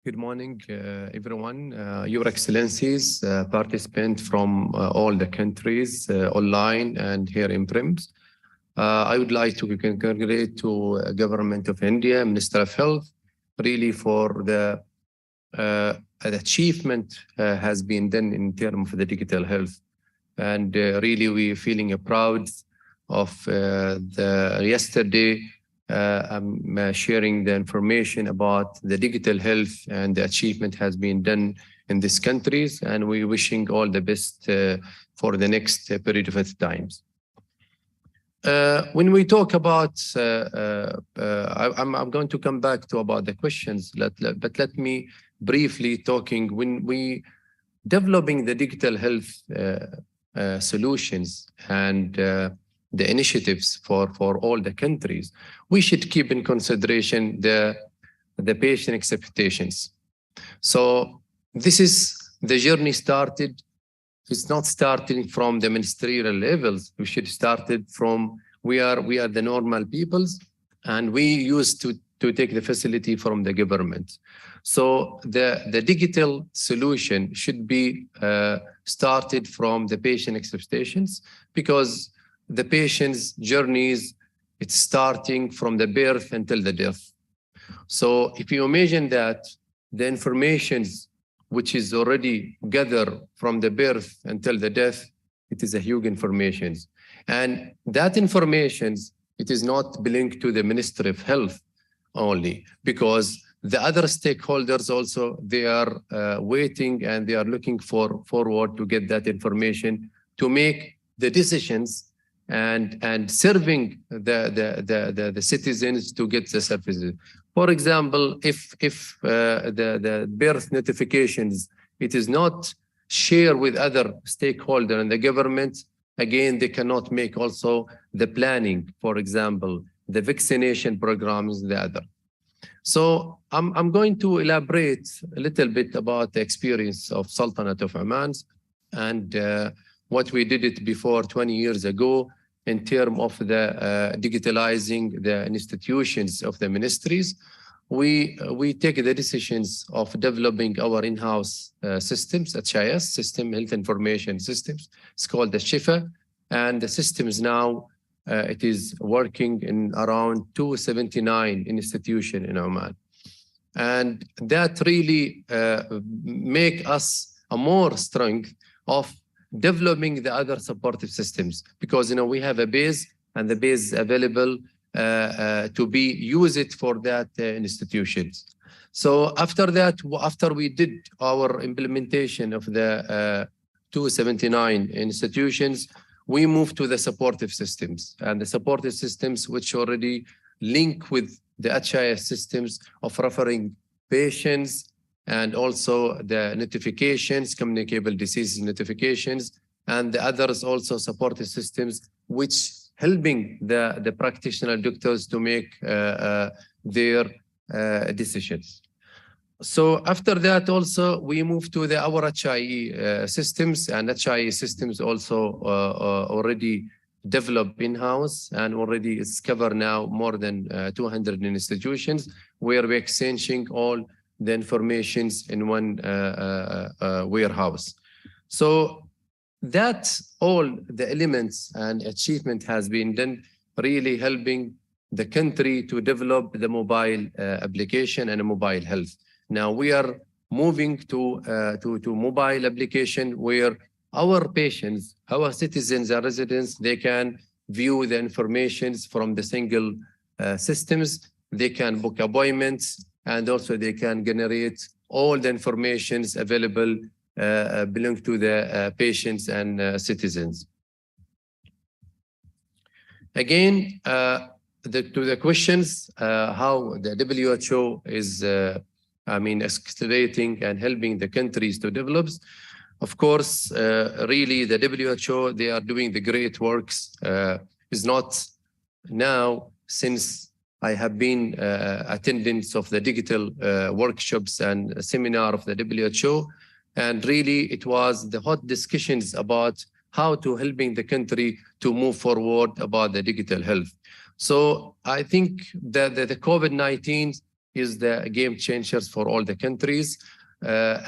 Good morning, everyone. Your Excellencies, participants from all the countries, online and here in Prims. I would like to congratulate to Government of India, Minister of Health, really for the achievement has been done in terms of the digital health. And really we're feeling proud of yesterday. I'm sharing the information about the digital health and the achievement has been done in these countries, and we're wishing all the best for the next period of times. When we talk about, I'm going to come back to about the questions, but let me briefly talking, when we developing the digital health solutions and the initiatives for all the countries, we should keep in consideration the patient expectations. So this is the journey started it's not starting from the ministerial levels. We should start it from, we are the normal peoples, and we used to take the facility from the government. So the digital solution should be started from the patient expectations, because the patient's journeys, it's starting from the birth until the death. So if you imagine that the informations which is already gathered from the birth until the death, it is a huge information. And that information, it is not linked to the Ministry of Health only, because the other stakeholders also, they are waiting and they are looking forward to get that information to make the decisions and serving the citizens to get the services. For example, if the birth notifications, it is not shared with other stakeholders and the government, again, they cannot make also the planning, for example, the vaccination programs, the other. So I'm going to elaborate a little bit about the experience of Sultanate of Oman and what we did it before 20 years ago in terms of the digitalizing the institutions of the ministries. We take the decisions of developing our in-house systems, HIS, System Health Information Systems. It's called the Shifa, and the system is now, it is working in around 279 institutions in Oman. And that really make us a more strength of developing the other supportive systems, because we have a base, and the base is available to be used for that institutions. So after that, after we did our implementation of the 279 institutions, we moved to the supportive systems, and the supportive systems which already link with the HIS systems of referring patients, and also the notifications, communicable disease notifications, and the others also supportive systems which helping the practitioner doctors to make their decisions. So after that also, we moved to our HIE systems, and HIE systems also already developed in-house, and already it's covered now more than 200 institutions, where we're exchanging all the informations in one warehouse. So that's all the elements and achievement has been done, really helping the country to develop the mobile application and a mobile health. Now we are moving to mobile application where our patients, our citizens and residents, they can view the informations from the single systems. They can book appointments, and also they can generate all the informations available belong to the patients and citizens. Again, to the questions, how the WHO is, accelerating and helping the countries to develop. Of course, really the WHO, they are doing the great works. Is not now, since I have been attendance of the digital workshops and seminar of the WHO, and really it was the hot discussions about how to helping the country to move forward about the digital health. So I think that the COVID-19 is the game changers for all the countries. The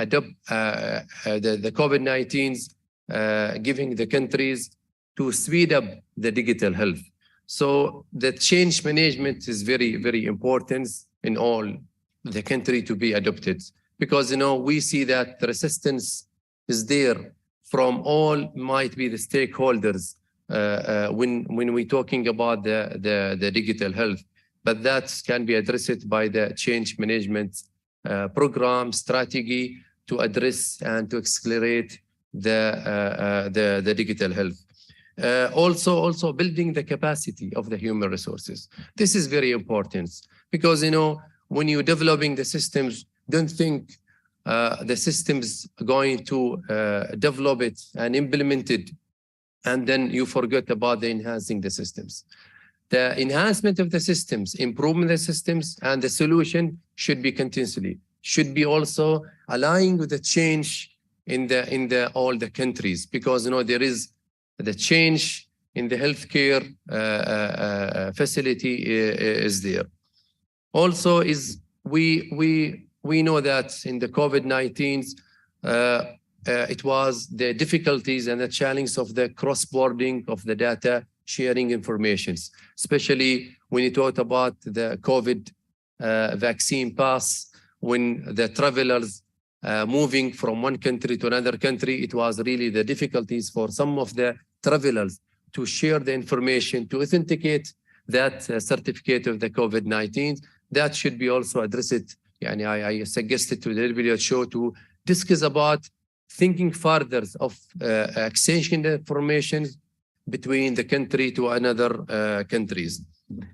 COVID-19 giving the countries to speed up the digital health. So the change management is very, very important in all the country to be adopted, because we see that the resistance is there from all might be the stakeholders when we're talking about the digital health, but that can be addressed by the change management program strategy to address and to accelerate the digital health. Also building the capacity of the human resources. This is very important, because when you're developing the systems, don't think the systems are going to develop it and implement it, and then you forget about the enhancing the systems. The enhancement of the systems, improvement of the systems, and the solution should be continuously, should be also aligning with the change in all the countries, because there is the change in the healthcare facility is there. Also, we know that in the COVID-19, it was the difficulties and the challenge of the cross-boarding of the data sharing informations, especially when you talk about the COVID vaccine pass, when the travelers moving from one country to another country, it was really the difficulties for some of the travelers to share the information, to authenticate that certificate of the COVID-19. That should be also addressed. I suggested to the WHO to discuss about thinking further of exchanging the information between the country to another countries.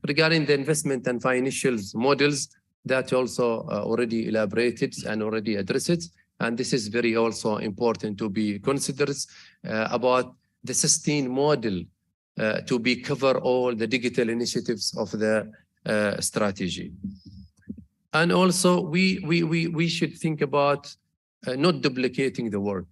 Regarding the investment and financial models, that also already elaborated and already addressed. And this is very also important to be considered about the sustained model to be cover all the digital initiatives of the strategy. And also we should think about not duplicating the work.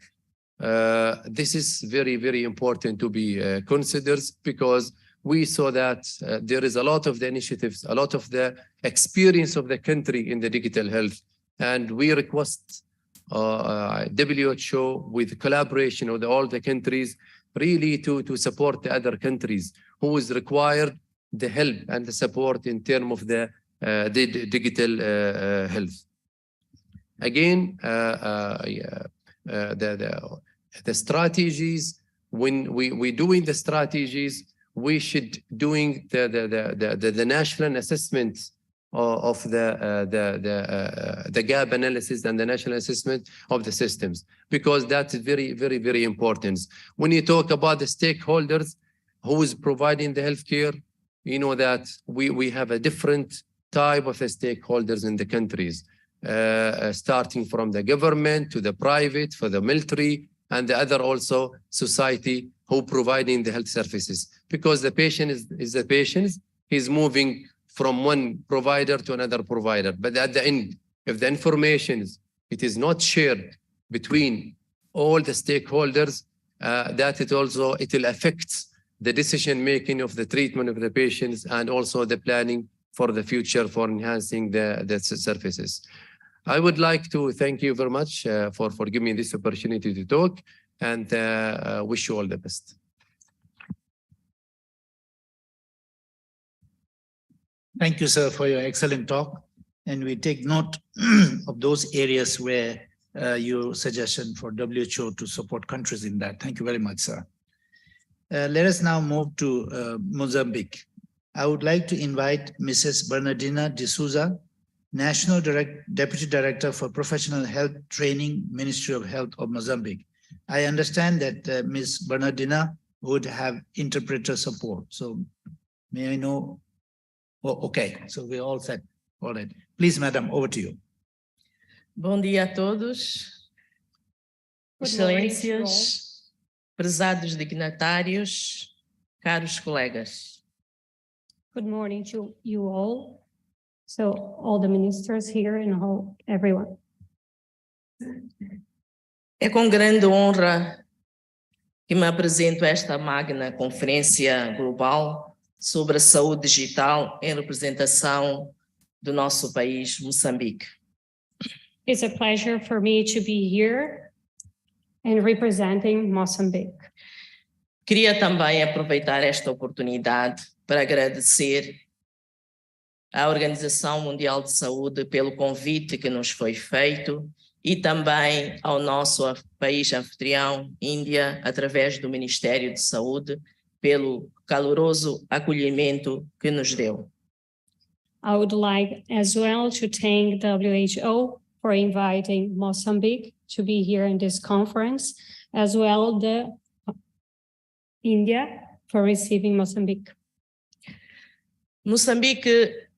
This is very, very important to be considered, because we saw that there is a lot of the initiatives, a lot of the experience of the country in the digital health. And we request WHO with collaboration with all the countries really to support the other countries who is required the help and the support in terms of the digital health. Again, the strategies, when we doing the strategies, we should doing the national assessment of the gap analysis and the national assessment of the systems, because that is very, very, very important. When you talk about the stakeholders who is providing the healthcare, you know that we have a different type of stakeholders in the countries, starting from the government to the private, for the military, and the other also society who providing the health services. Because the patient is the patient, he's moving from one provider to another provider. But at the end, if the information it is not shared between all the stakeholders, that it will affect the decision making of the treatment of the patients, and also the planning for the future for enhancing the services. I would like to thank you very much for giving me this opportunity to talk, and wish you all the best. Thank you, sir, for your excellent talk. And we take note of those areas where your suggestion for WHO to support countries in that. Thank you very much, sir. Let us now move to Mozambique. I would like to invite Mrs. Bernardina de Souza, National Deputy Director for Professional Health Training, Ministry of Health of Mozambique. I understand that Ms. Bernardina would have interpreter support. So may I know? Oh, okay, so we're all set. All right. Please, madam, over to you. Bom dia a todos. Excelências, prezados dignatários, caros colegas. Good morning to you all. So all the ministers here and everyone. É com grande honra que me apresento a esta magna conferência global sobre a saúde digital em representação do nosso país, Moçambique. It's a pleasure for me to be here and representing Mozambique. Queria também aproveitar esta oportunidade para agradecer à Organização Mundial de Saúde pelo convite que nos foi feito e também ao nosso país anfitrião, Índia, através do Ministério de Saúde, pelo caloroso acolhimento que nos deu. I would like as well to thank WHO for inviting Mozambique to be here in this conference, as well the India for receiving Mozambique. Moçambique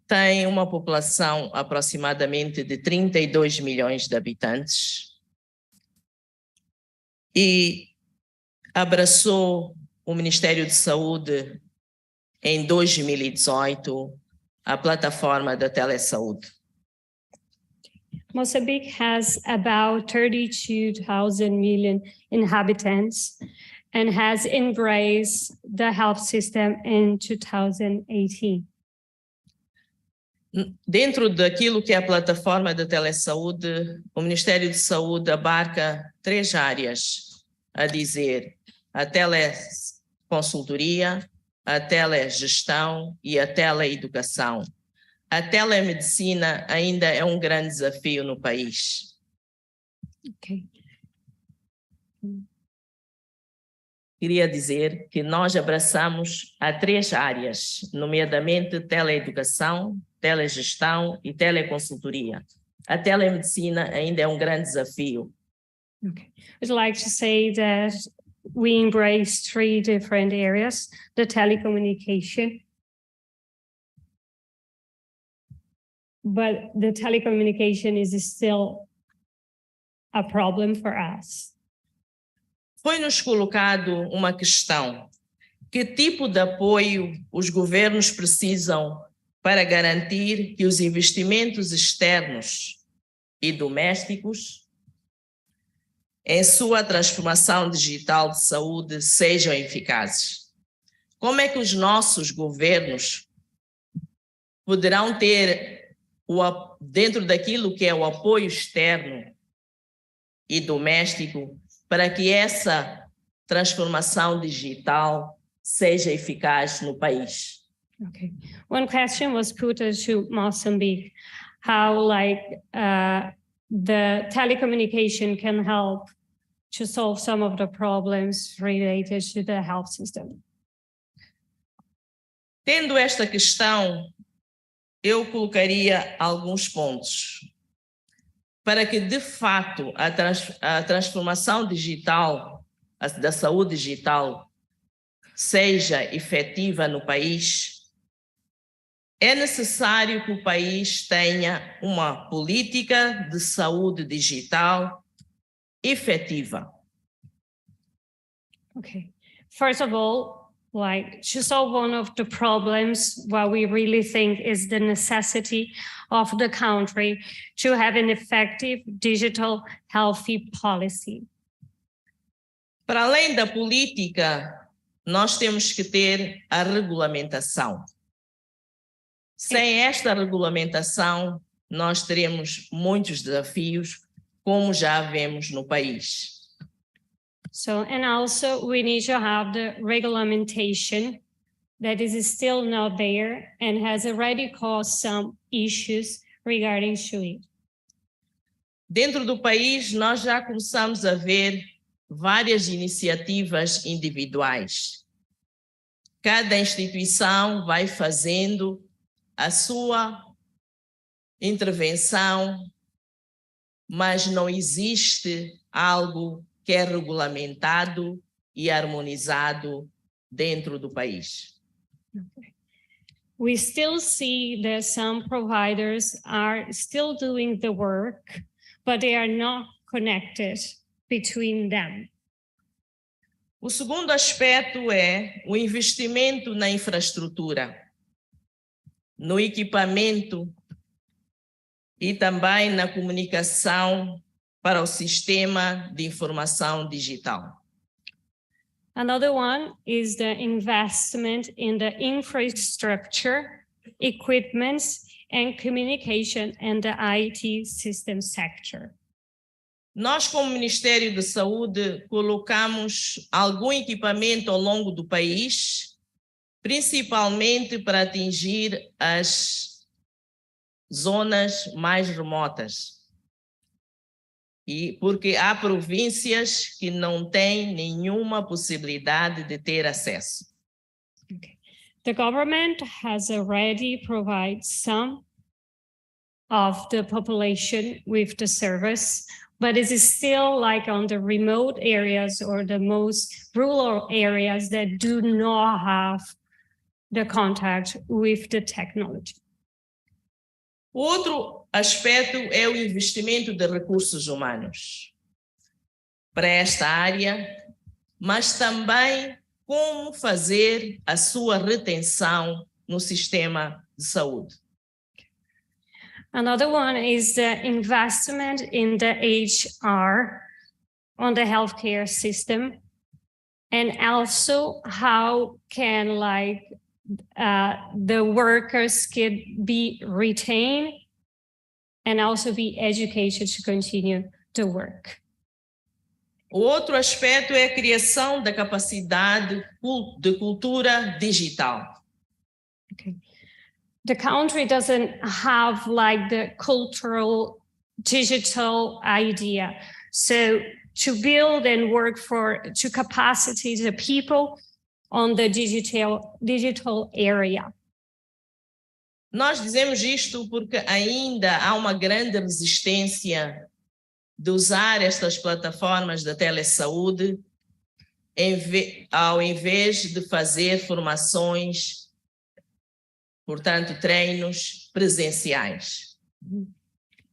tem uma população aproximadamente de 32 milhões de habitantes e abraçou o Ministério de Saúde em 2018 a plataforma da telesaúde. Mozambique has about 32,000 million inhabitants and has embraced the health system in 2018. Dentro daquilo que é a plataforma da telesaúde, o Ministério de Saúde abarca 3 áreas, a dizer, a teleconsultoria, a telegestão e a teleeducação. A telemedicina ainda é um grande desafio no país. Okay. Queria dizer que nós abraçamos a 3 áreas, nomeadamente teleeducação, telegestão e teleconsultoria. A telemedicina ainda é um grande desafio. Okay. I'd like to say that we embrace 3 different areas, the telecommunication, but the telecommunication is still a problem for us. Foi-nos colocado uma questão: que tipo de apoio os governos precisam para garantir que os investimentos externos e domésticos em sua transformação digital de saúde sejam eficazes? Como é que os nossos governos poderão ter, dentro daquilo que é o apoio externo e doméstico, para que essa transformação digital seja eficaz no país? Okay. One question was put to Mozambique, how the telecommunication can help to solve some of the problems related to the health system. Tendo esta questão, eu colocaria alguns pontos para que, de fato, a transformação digital, da saúde digital, seja efetiva no país. É necessário que o país tenha uma política de saúde digital efetiva. Okay. First of all, to solve one of the problems, what we really think is the necessity of the country to have an effective digital healthy policy. Para além da política, nós temos que ter a regulamentação. Sem esta regulamentação, nós teremos muitos desafios, como já vemos no país. And also we need to have the regulation that is still not there and has already caused some issues regarding to it. Dentro do país, nós já começamos a ver várias iniciativas individuais. Cada instituição vai fazendo a sua intervenção, mas não existe algo que é regulamentado e harmonizado dentro do país. Okay. We still see that some providers are still doing the work, but they are not connected between them. O segundo aspecto é o investimento na infraestrutura, no equipamento e também na comunicação para o sistema de informação digital. Another one is the investment in the infrastructure, equipments, and communication and the IT system sector. Nós, como Ministério da Saúde, colocamos algum equipamento ao longo do país, principalmente para atingir as zonas mais remotas. E porque há províncias que não têm nenhuma possibilidade de ter acesso. Okay. The government has already provided some of the population with the service, but it is still on the remote areas or the most rural areas that do not have the contact with the technology. Outro aspecto é o investimento de recursos humanos para esta área, mas também como fazer a sua retenção no sistema de saúde. Another one is the investment in the HR on the healthcare system, and also how can the workers can be retained and also be educated to continue the work. O outro aspecto é a criação da capacidade de cultura digital. Okay. The country doesn't have the cultural digital idea. So to build and work to capacitate the people on the digital area. Nós dizemos isto porque ainda há uma grande resistência de usar estas plataformas da telesaúde ao invés de fazer formações, portanto, treinos presenciais.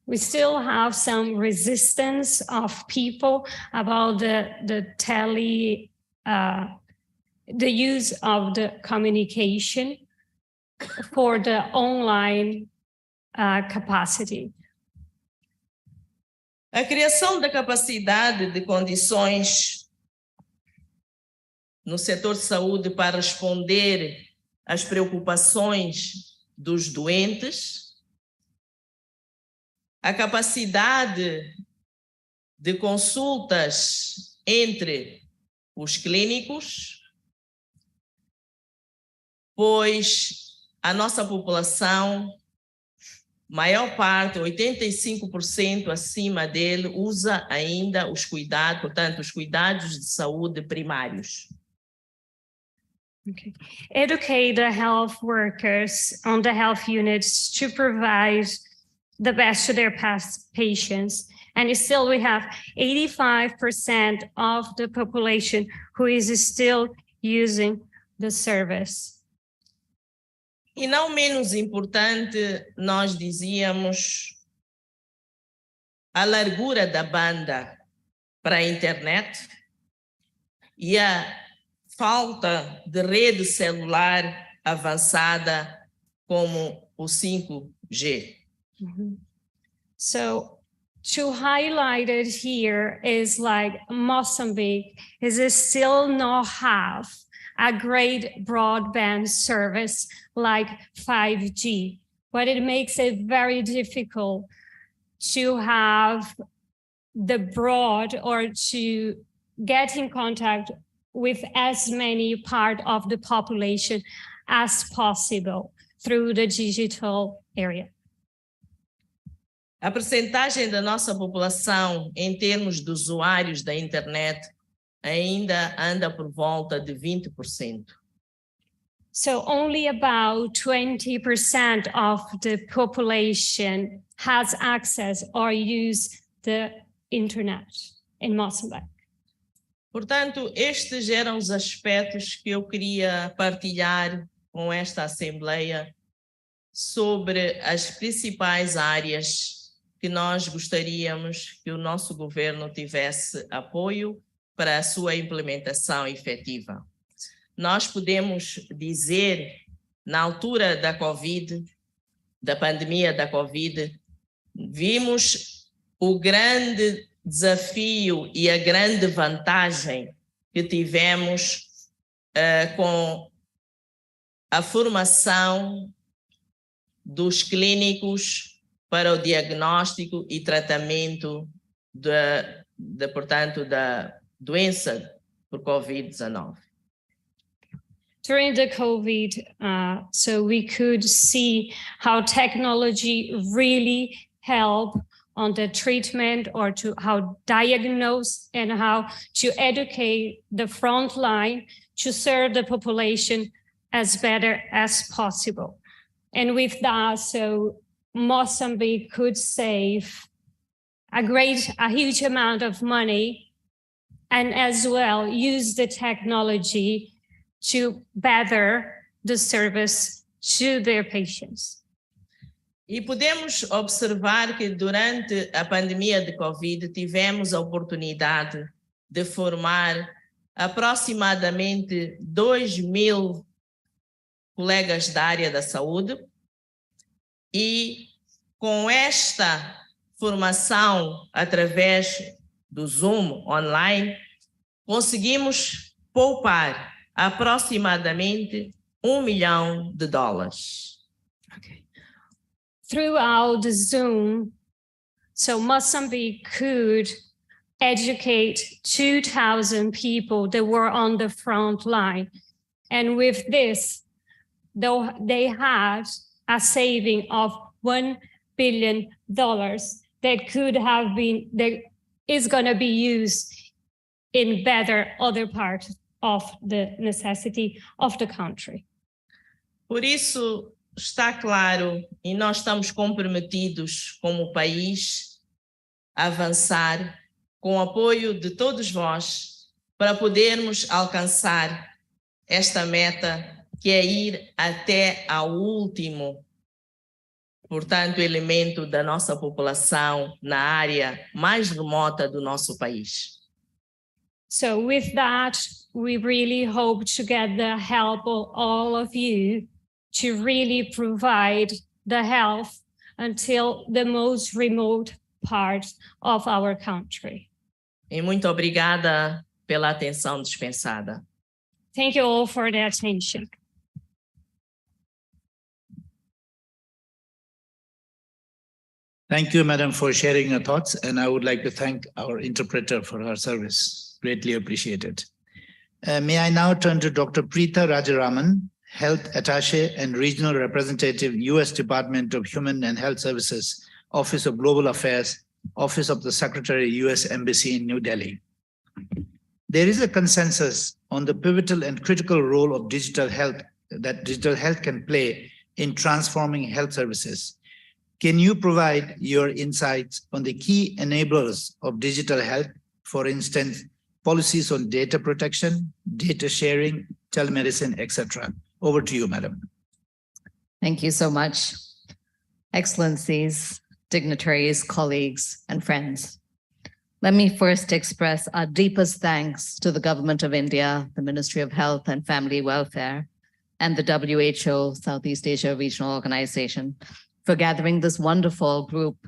We still have some resistance of people about the use of the communication for the online capacity. A criação da capacidade de condições no setor de saúde para responder às preocupações dos doentes, a capacidade de consultas entre os clínicos, pois a nossa população, maior parte, 85% acima dele, usa ainda os cuidados, portanto, os cuidados de saúde primários. Okay. Educate the health workers on the health units to provide the best to their patients. And still we have 85% of the population who is still using the service. E não menos importante, nós dizíamos a largura da banda para a internet e a falta de rede celular avançada como o 5G. Mm-hmm. So to highlight it here is Mozambique is still not have a great broadband service like 5G, but it makes it very difficult to have the broad or to get in contact with as many part of the population as possible through the digital area. A percentagem da nossa população em termos de usuários da internet ainda anda por volta de 20%. So only about 20% of the population has access or use the internet in Mozambique. Portanto, estes eram os aspectos que eu queria partilhar com esta Assembleia sobre as principais áreas que nós gostaríamos que o nosso governo tivesse apoio para a sua implementação efetiva. Nós podemos dizer, na altura da Covid, da pandemia da Covid, vimos o grande desafio e a grande vantagem que tivemos com a formação dos clínicos para o diagnóstico e tratamento portanto, da doença por Covid-19. During the COVID, so we could see how technology really helped on the treatment or to how diagnose and how to educate the front line to serve the population as better as possible. And with that, so Mozambique could save a huge amount of money and as well use the technology to better the service to their patients. E podemos observar que durante a pandemia de Covid tivemos a oportunidade de formar aproximadamente 2.000 colegas da área da saúde e com esta formação através do Zoom online, conseguimos poupar aproximadamente $1 milhão. Okay. Throughout the Zoom, so Mozambique could educate 2,000 people that were on the front line. And with this, though they had a saving of $1 billion that could have been, that is going to be used in better other parts of the necessity of the country. Por isso, está claro, e nós estamos comprometidos como país a avançar com o apoio de todos vós para podermos alcançar esta meta, que é ir até ao último, portanto, elemento da nossa população na área mais remota do nosso país. So with that, we really hope to get the help of all of you to really provide the health until the most remote part of our country. E muito obrigada pela atenção dispensada. Thank you all for the attention. Thank you, Madam, for sharing your thoughts. And I would like to thank our interpreter for her service. Greatly appreciated. May I now turn to Dr. Preeta Rajaraman, Health Attaché and Regional Representative, U.S. Department of Human and Health Services, Office of Global Affairs, Office of the Secretary, U.S. Embassy in New Delhi. There is a consensus on the pivotal and critical role of digital health that digital health can play in transforming health services. Can you provide your insights on the key enablers of digital health, for instance, policies on data protection, data sharing, telemedicine, etc.? Over to you, Madam. Thank you so much. Excellencies, dignitaries, colleagues, and friends. Let me first express our deepest thanks to the Government of India, the Ministry of Health and Family Welfare, and the WHO Southeast Asia Regional Organization for gathering this wonderful group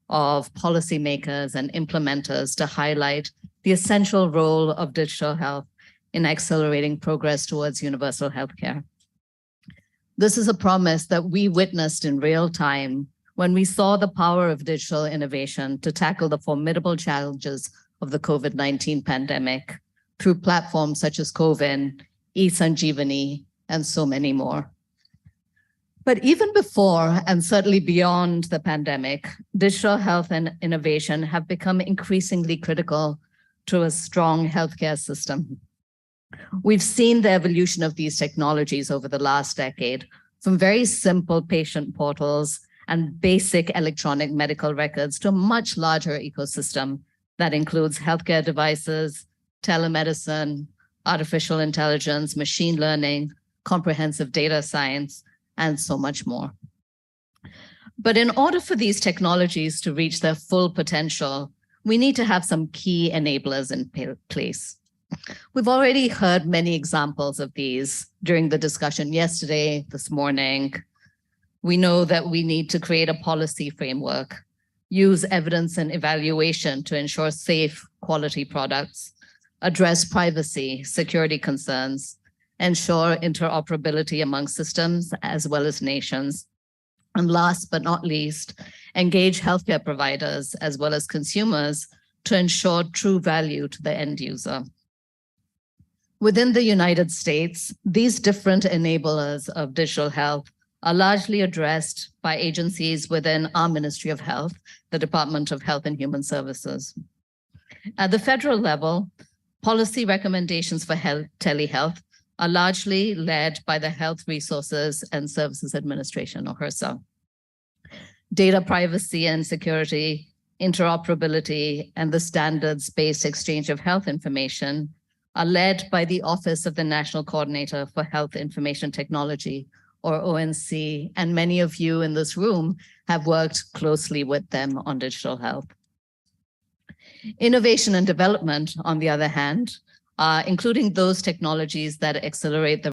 of policymakers and implementers to highlight the essential role of digital health in accelerating progress towards universal healthcare. This is a promise that we witnessed in real time when we saw the power of digital innovation to tackle the formidable challenges of the COVID-19 pandemic through platforms such as CoWIN, eSanjeevani, and so many more. But even before, and certainly beyond the pandemic, digital health and innovation have become increasingly critical to a strong healthcare system. We've seen the evolution of these technologies over the last decade, from very simple patient portals and basic electronic medical records to a much larger ecosystem that includes healthcare devices, telemedicine, artificial intelligence, machine learning, comprehensive data science, and so much more. But in order for these technologies to reach their full potential, we need to have some key enablers in place. We've already heard many examples of these during the discussion yesterday, this morning. We know that we need to create a policy framework, use evidence and evaluation to ensure safe, quality products, address privacy, security concerns, ensure interoperability among systems as well as nations. And last but not least, engage healthcare providers as well as consumers to ensure true value to the end user. Within the United States, these different enablers of digital health are largely addressed by agencies within our Ministry of Health, the Department of Health and Human Services. At the federal level, policy recommendations for telehealth are largely led by the Health Resources and Services Administration, or HRSA. Data privacy and security, interoperability, and the standards-based exchange of health information are led by the Office of the National Coordinator for Health Information Technology, or ONC, and many of you in this room have worked closely with them on digital health. Innovation and development, on the other hand, including those technologies that accelerate the